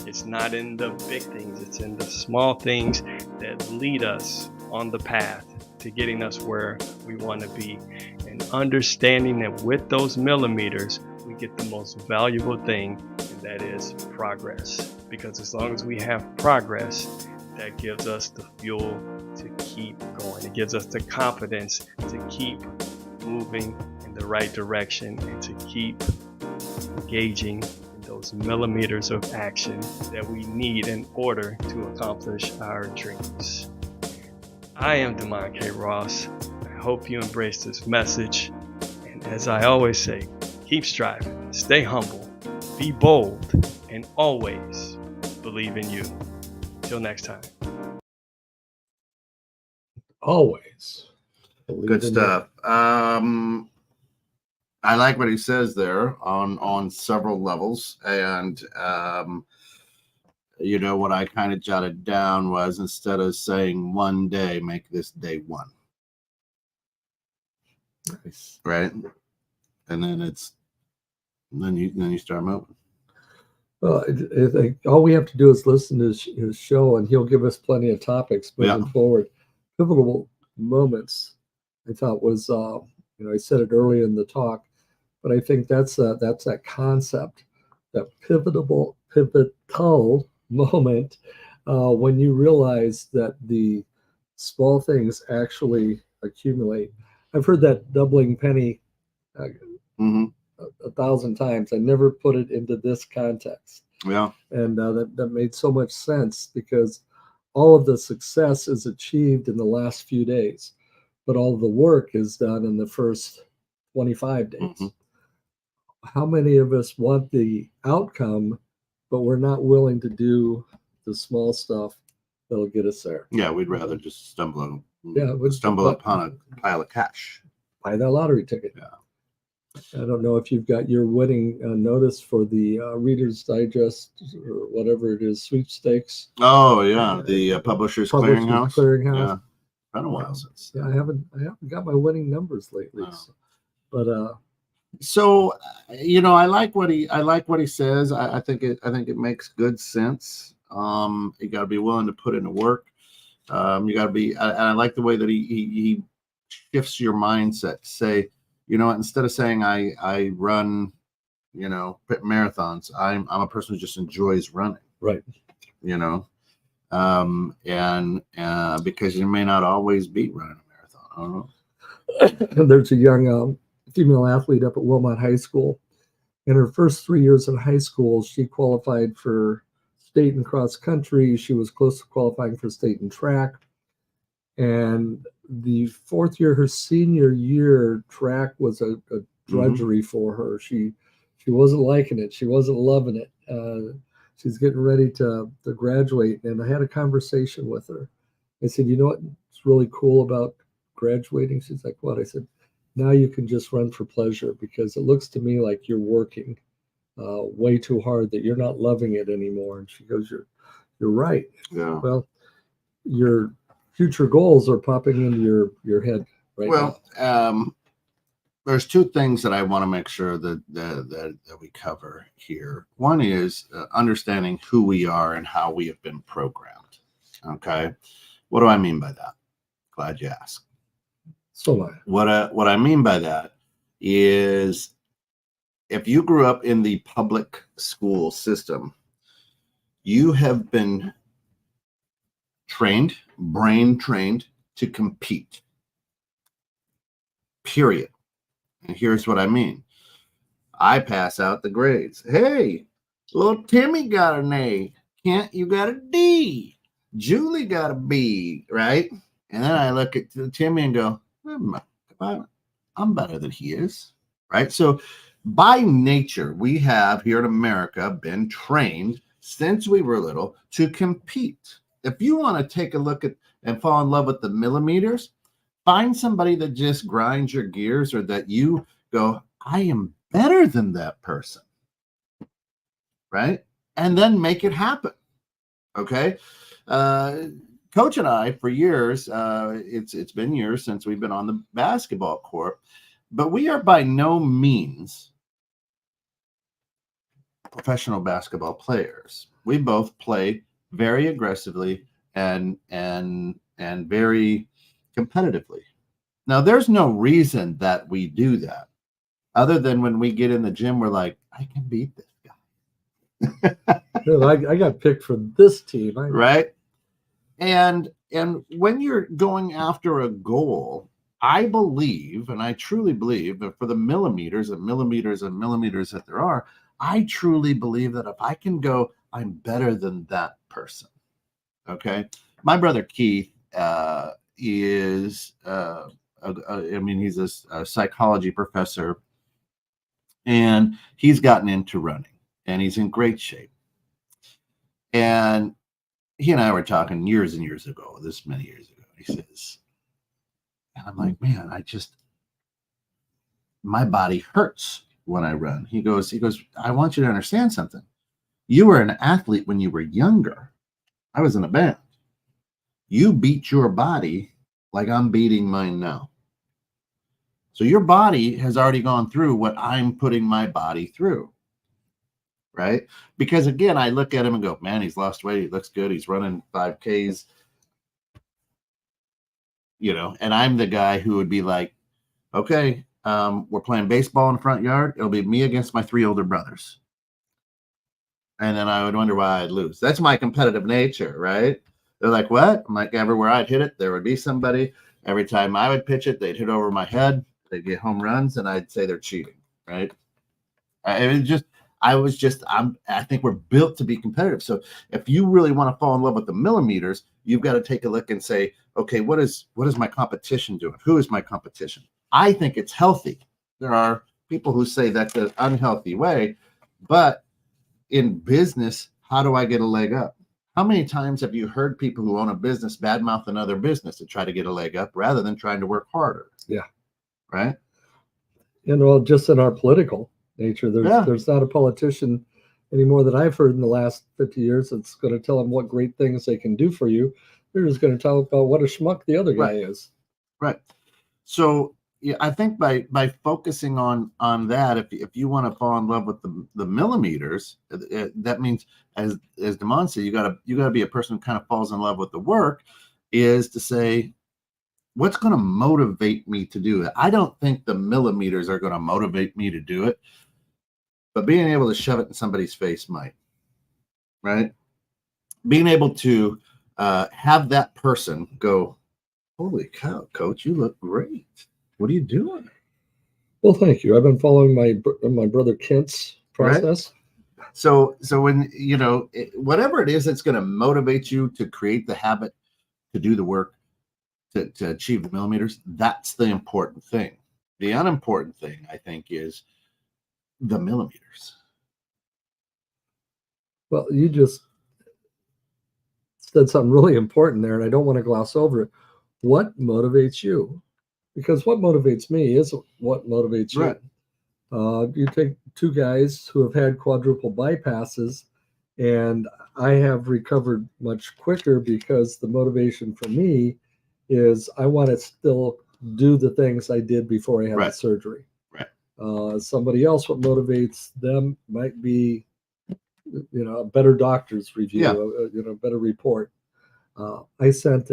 It's not in the big things, it's in the small things that lead us on the path to getting us where we want to be. And understanding that with those millimeters, we get the most valuable thing, and that is progress. Because as long as we have progress, that gives us the fuel to keep going. It gives us the confidence to keep moving in the right direction and to keep engaging in those millimeters of action that we need in order to accomplish our dreams. I am Demond K. Ross. I hope you embrace this message. And as I always say, keep striving, stay humble, be bold, and always believe in you. Till next time. Always. Good stuff. I like what he says there on several levels. And you know, what I kind of jotted down was, instead of saying one day, make this day one. Nice. Right? And then you start moving. Well, all we have to do is listen to his show, and he'll give us plenty of topics moving forward. Pivotal moments, I thought, was, I said it earlier in the talk, but I think that's that concept, that pivotal moment, when you realize that the small things actually accumulate. I've heard that doubling penny a thousand times. I never put it into this context. Yeah. And that made so much sense, because all of the success is achieved in the last few days, but all the work is done in the first 25 days. How many of us want the outcome, but we're not willing to do the small stuff that'll get us there? Yeah, we'd rather just stumble upon a pile of cash. Buy that lottery ticket. Yeah. I don't know if you've got your winning notice for the Reader's Digest or whatever it is, sweepstakes. Oh yeah, the Publishers Clearinghouse. Yeah, been a while since. Yeah, I haven't got my winning numbers lately. Oh. So, I like what he says. I think it makes good sense. You got to be willing to put in the work. You got to be. I like the way that he shifts your mindset to say, instead of saying I run, marathons, I'm a person who just enjoys running. Right. And because you may not always be running a marathon. I don't know. There's a young female athlete up at Wilmot High School. In her first 3 years in high school, she qualified for state and cross country. She was close to qualifying for state and track. And the fourth year, her senior year, track was a drudgery for her. She wasn't liking it. She wasn't loving it. She's getting ready to graduate. And I had a conversation with her. I said, you know what's really cool about graduating? She's like, what? I said, now you can just run for pleasure, because it looks to me like you're working way too hard, that you're not loving it anymore. And she goes, you're right. Yeah. Well, your future goals are popping into your head right now. There's two things that I want to make sure that we cover here. One is understanding who we are and how we have been programmed. Okay. What do I mean by that? Glad you asked. So am I. What I mean by that is, if you grew up in the public school system, you have been brain trained to compete. Period. And here's what I mean. I pass out the grades. Hey, little Timmy got an A. Kent, you got a D. Julie got a B, right? And then I look at Timmy and go, I'm better than he is, right? So by nature, we have here in America been trained since we were little to compete. if you want to take a look at and fall in love with the millimeters, find somebody that just grinds your gears, or that you go, I am better than that person, right? And then make it happen. Okay. Coach and I, for years, it's been years since we've been on the basketball court, but we are by no means professional basketball players. We both play very aggressively and very competitively. Now, there's no reason that we do that, other than when we get in the gym, we're like, I can beat this guy. I got picked for this team, right? And when you're going after a goal, I believe, and I truly believe, that for the millimeters and millimeters and millimeters that there are, I truly believe that if I can go, I'm better than that person. Okay. My brother Keith is, he's a psychology professor, and he's gotten into running, and he's in great shape. And he and I were talking years and years ago, this many years ago. He says, and I'm like, man, my body hurts when I run. He goes, I want you to understand something. You were an athlete when you were younger. I was in a band. You beat your body like I'm beating mine now. So your body has already gone through what I'm putting my body through. Right? Because again, I look at him and go, man, he's lost weight. He looks good. He's running 5Ks. And I'm the guy who would be like, okay, we're playing baseball in the front yard. It'll be me against my 3 older brothers. And then I would wonder why I'd lose. That's my competitive nature, right? They're like, what? I'm like, everywhere I'd hit it, there would be somebody. Every time I would pitch it, they'd hit over my head. They'd get home runs, and I'd say they're cheating, right? I think we're built to be competitive. So if you really want to fall in love with the millimeters, you've got to take a look and say, okay, what is my competition doing? Who is my competition? I think it's healthy. There are people who say that's an unhealthy way, but in business, how do I get a leg up? How many times have you heard people who own a business badmouth another business to try to get a leg up rather than trying to work harder? Yeah. Right? Just in our political nature, there's not a politician anymore that I've heard in the last 50 years that's going to tell them what great things they can do for you. They're just going to talk about what a schmuck the other guy is. Right. So yeah, I think by focusing on that, if you want to fall in love with the millimeters, that means, as Damon said, you gotta be a person who kind of falls in love with the work, is to say, what's going to motivate me to do it? I don't think the millimeters are going to motivate me to do it, but being able to shove it in somebody's face might, right? Being able to have that person go, holy cow, coach, you look great. What are you doing? Well, thank you. I've been following my brother Kent's process. Right? So when, whatever it is that's going to motivate you to create the habit, to do the work, to achieve the millimeters, that's the important thing. The unimportant thing, I think, is the millimeters. Well, you just said something really important there, and I don't want to gloss over it. What motivates you? Because what motivates me is what motivates you. Right. You take 2 guys who have had quadruple bypasses, and I have recovered much quicker because the motivation for me is I want to still do the things I did before I had the surgery. Right. Somebody else, what motivates them might be, a better doctor's review, a better report. I sent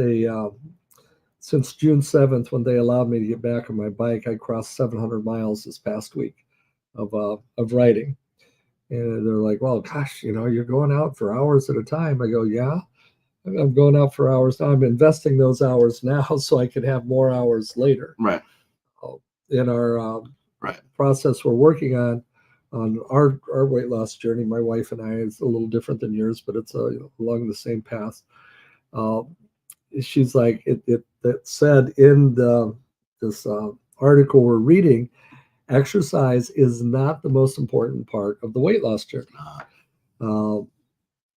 since June 7th, when they allowed me to get back on my bike, I crossed 700 miles this past week of riding. And they're like, well, gosh, you're going out for hours at a time. I go, yeah, I'm going out for hours now. I'm investing those hours now so I can have more hours later. Right. In our process we're working on our weight loss journey, my wife and I, is a little different than yours, but it's along the same path. She's like, it said in this article we're reading, exercise is not the most important part of the weight loss journey.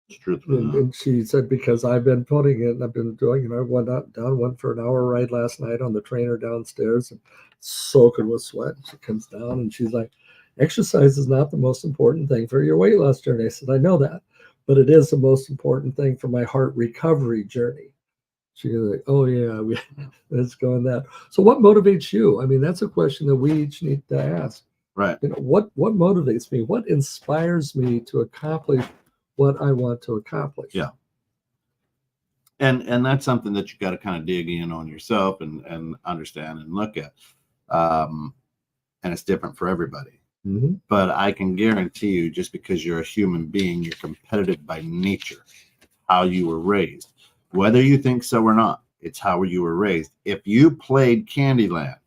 It's truthfully not. And she said, because I've been putting it, I've been doing, I went out down, went for an hour ride last night on the trainer downstairs and soaking with sweat. She comes down and she's like, exercise is not the most important thing for your weight loss journey. I said, I know that, but it is the most important thing for my heart recovery journey. She was like, oh yeah, let's go on that. So what motivates you? I mean, that's a question that we each need to ask. Right. What motivates me? What inspires me to accomplish what I want to accomplish? Yeah. And that's something that you got to kind of dig in on yourself and understand and look at. And it's different for everybody. Mm-hmm. But I can guarantee you, just because you're a human being, you're competitive by nature, how you were raised. Whether you think so or not, it's how you were raised. If you played Candyland,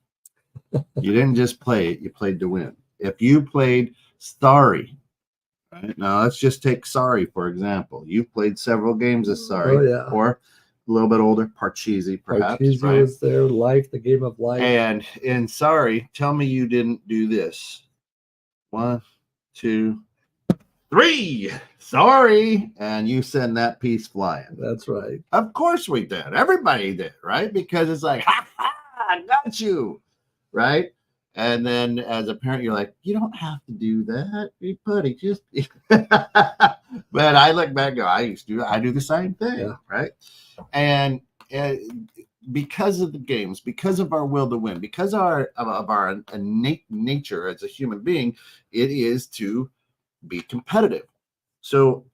you didn't just play it, you played to win. If you played Sorry, right? Now let's just take Sorry, for example. You've played several games of Sorry, or a little bit older, Parcheesi, perhaps. Parcheesi right? was there, Life, the game of life. And in Sorry, tell me you didn't do this. 1, 2, 3. Sorry. And you send that piece flying. That's right. Of course we did. Everybody did, right? Because it's like, ha ha, I got you. Right. And then as a parent, you're like, you don't have to do that. Hey, buddy, just but I look back and go, I do the same thing. Yeah. Right. And because of the games, because of our will to win, because of our innate nature as a human being, it is to be competitive. So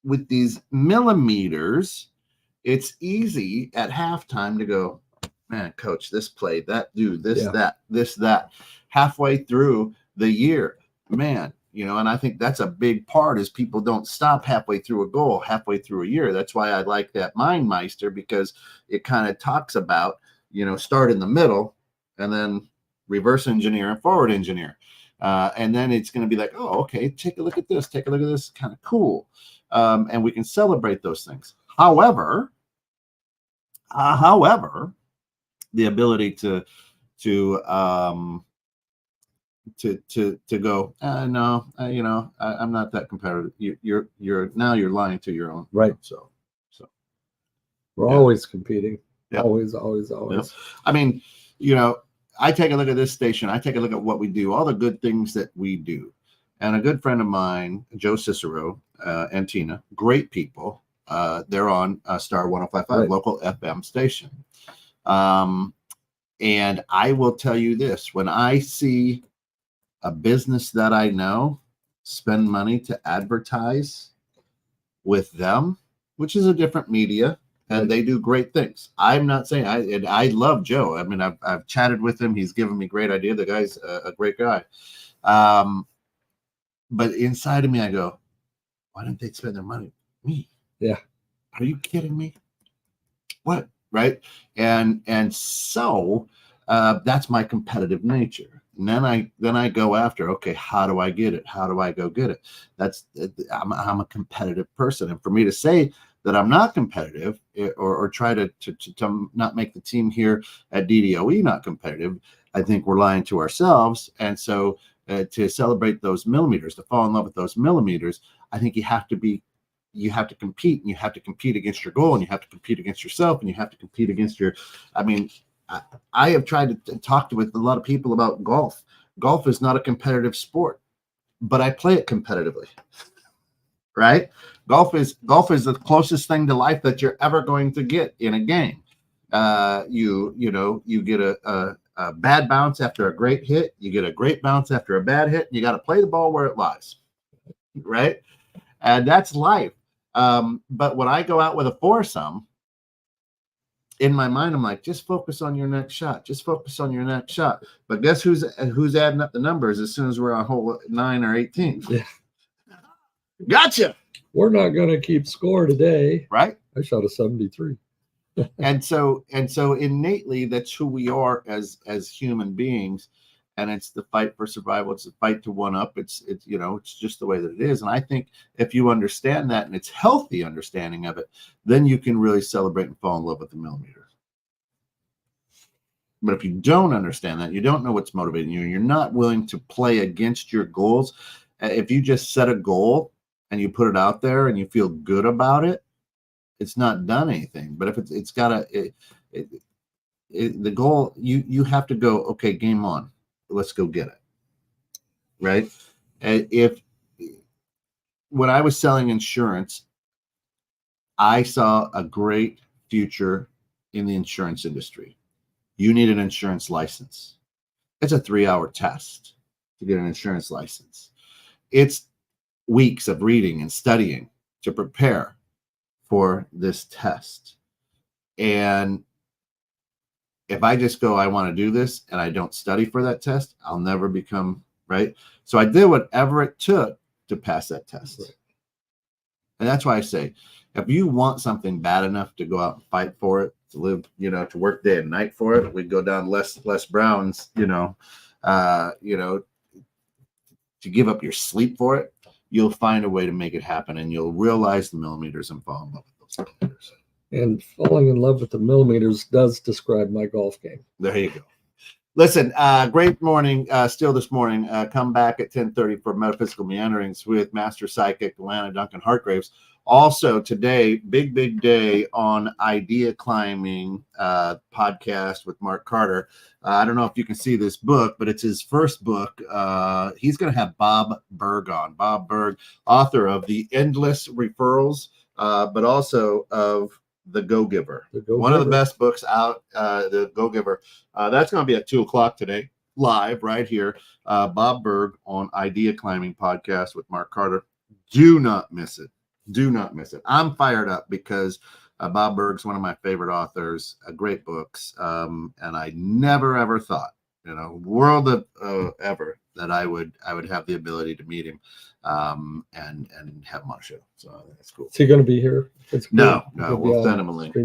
with these millimeters, it's easy at halftime to go, man, coach, this play, that dude, this, that. Halfway through the year, man, and I think that's a big part is people don't stop halfway through a goal, halfway through a year. That's why I like that MindMeister, because it kind of talks about, start in the middle and then reverse engineer and forward engineer. And then it's going to be like, oh, okay, take a look at this. Take a look at this. Kind of cool. And we can celebrate those things. However, the ability to go, no, I'm not that competitive. You're lying to your own. Right. So we're always competing. Yeah. Always. Yeah. I mean, I take a look at this station. I take a look at what we do, all the good things that we do. And a good friend of mine, Joe Cicero, and Tina, great people. They're on Star 105.5, right. Local FM station. And I will tell you this, when I see a business that I know spend money to advertise with them, which is a different media, and they do great things. I'm not saying I love Joe. I mean, I've chatted with him. He's given me great idea. The guy's a great guy. But inside of me, I go, why didn't they spend their money with me? Yeah. Are you kidding me? What? Right. And so that's my competitive nature. And then I go after, okay, how do I get it? How do I go get it? I'm a competitive person. And for me to say that I'm not competitive or try to not make the team here at DDOE not competitive, I think we're lying to ourselves. And so to celebrate those millimeters, to fall in love with those millimeters, I think you have to compete, and you have to compete against your goal, and you have to compete against yourself, and you have to compete against I have tried to talk with a lot of people about golf. Golf is not a competitive sport, but I play it competitively, right? Golf is the closest thing to life that you're ever going to get in a game. You get a bad bounce after a great hit. You get a great bounce after a bad hit. And you got to play the ball where it lies, right? And that's life. But when I go out with a foursome, in my mind, I'm like, just focus on your next shot. Just focus on your next shot. But guess who's adding up the numbers as soon as we're on hole 9 or 18? Yeah. Gotcha. We're not going to keep score today. Right. I shot a 73. and so innately, that's who we are as human beings. And it's the fight for survival. It's the fight to one up. It's just the way that it is. And I think if you understand that, and it's healthy understanding of it, then you can really celebrate and fall in love with the millimeter. But if you don't understand that, you don't know what's motivating you, and you're not willing to play against your goals. If you just set a goal and you put it out there and you feel good about it, it's not done anything. But if it's got the goal, you have to go, okay, game on, let's go get it, right? And when I was selling insurance, I saw a great future in the insurance industry. You need an insurance license. It's a 3-hour test to get an insurance license. It's weeks of reading and studying to prepare for this test. And if I just go, I want to do this, and I don't study for that test, I'll never become, right? So I did whatever it took to pass that test. Right. And that's why I say, if you want something bad enough to go out and fight for it, to live, to work day and night for it, we'd go down Les Brown's, to give up your sleep for it, you'll find a way to make it happen, and you'll realize the millimeters and fall in love with those millimeters. And falling in love with the millimeters does describe my golf game. There you go. Listen, great morning. Still this morning, come back at 10:30 for Metaphysical Meanderings with Master Psychic Lana Duncan Hartgraves. Also today, big day on Idea Climbing podcast with Mark Carter. I don't know if you can see this book, but it's his first book. He's going to have Bob Burg on. Bob Burg, author of The Endless Referrals, but also of The Go-Giver. One of the best books out, The Go-Giver. That's going to be at 2:00 today, live right here. Bob Burg on Idea Climbing podcast with Mark Carter. Do not miss it. Do not miss it. I'm fired up because Bob Burg's one of my favorite authors, great books. And I never, ever thought, world of ever, that I would have the ability to meet him and have him on a show. So that's cool. Is he going to be here? No, we'll send him a link.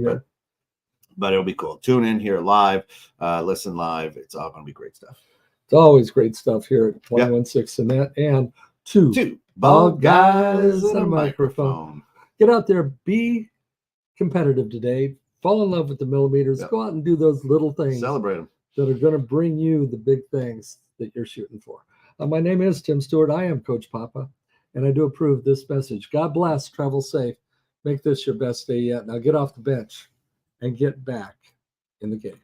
But it'll be cool. Tune in here live, listen live. It's all going to be great stuff. It's always great stuff here at 21.6 Net and two bald guys and a microphone. Get out there, be competitive today. Fall in love with the millimeters. Yep. Go out and do those little things. Celebrate them. That are going to bring you the big things that you're shooting for. My name is Tim Stewart. I am Coach Papa, and I do approve this message. God bless. Travel safe. Make this your best day yet. Now get off the bench and get back in the game.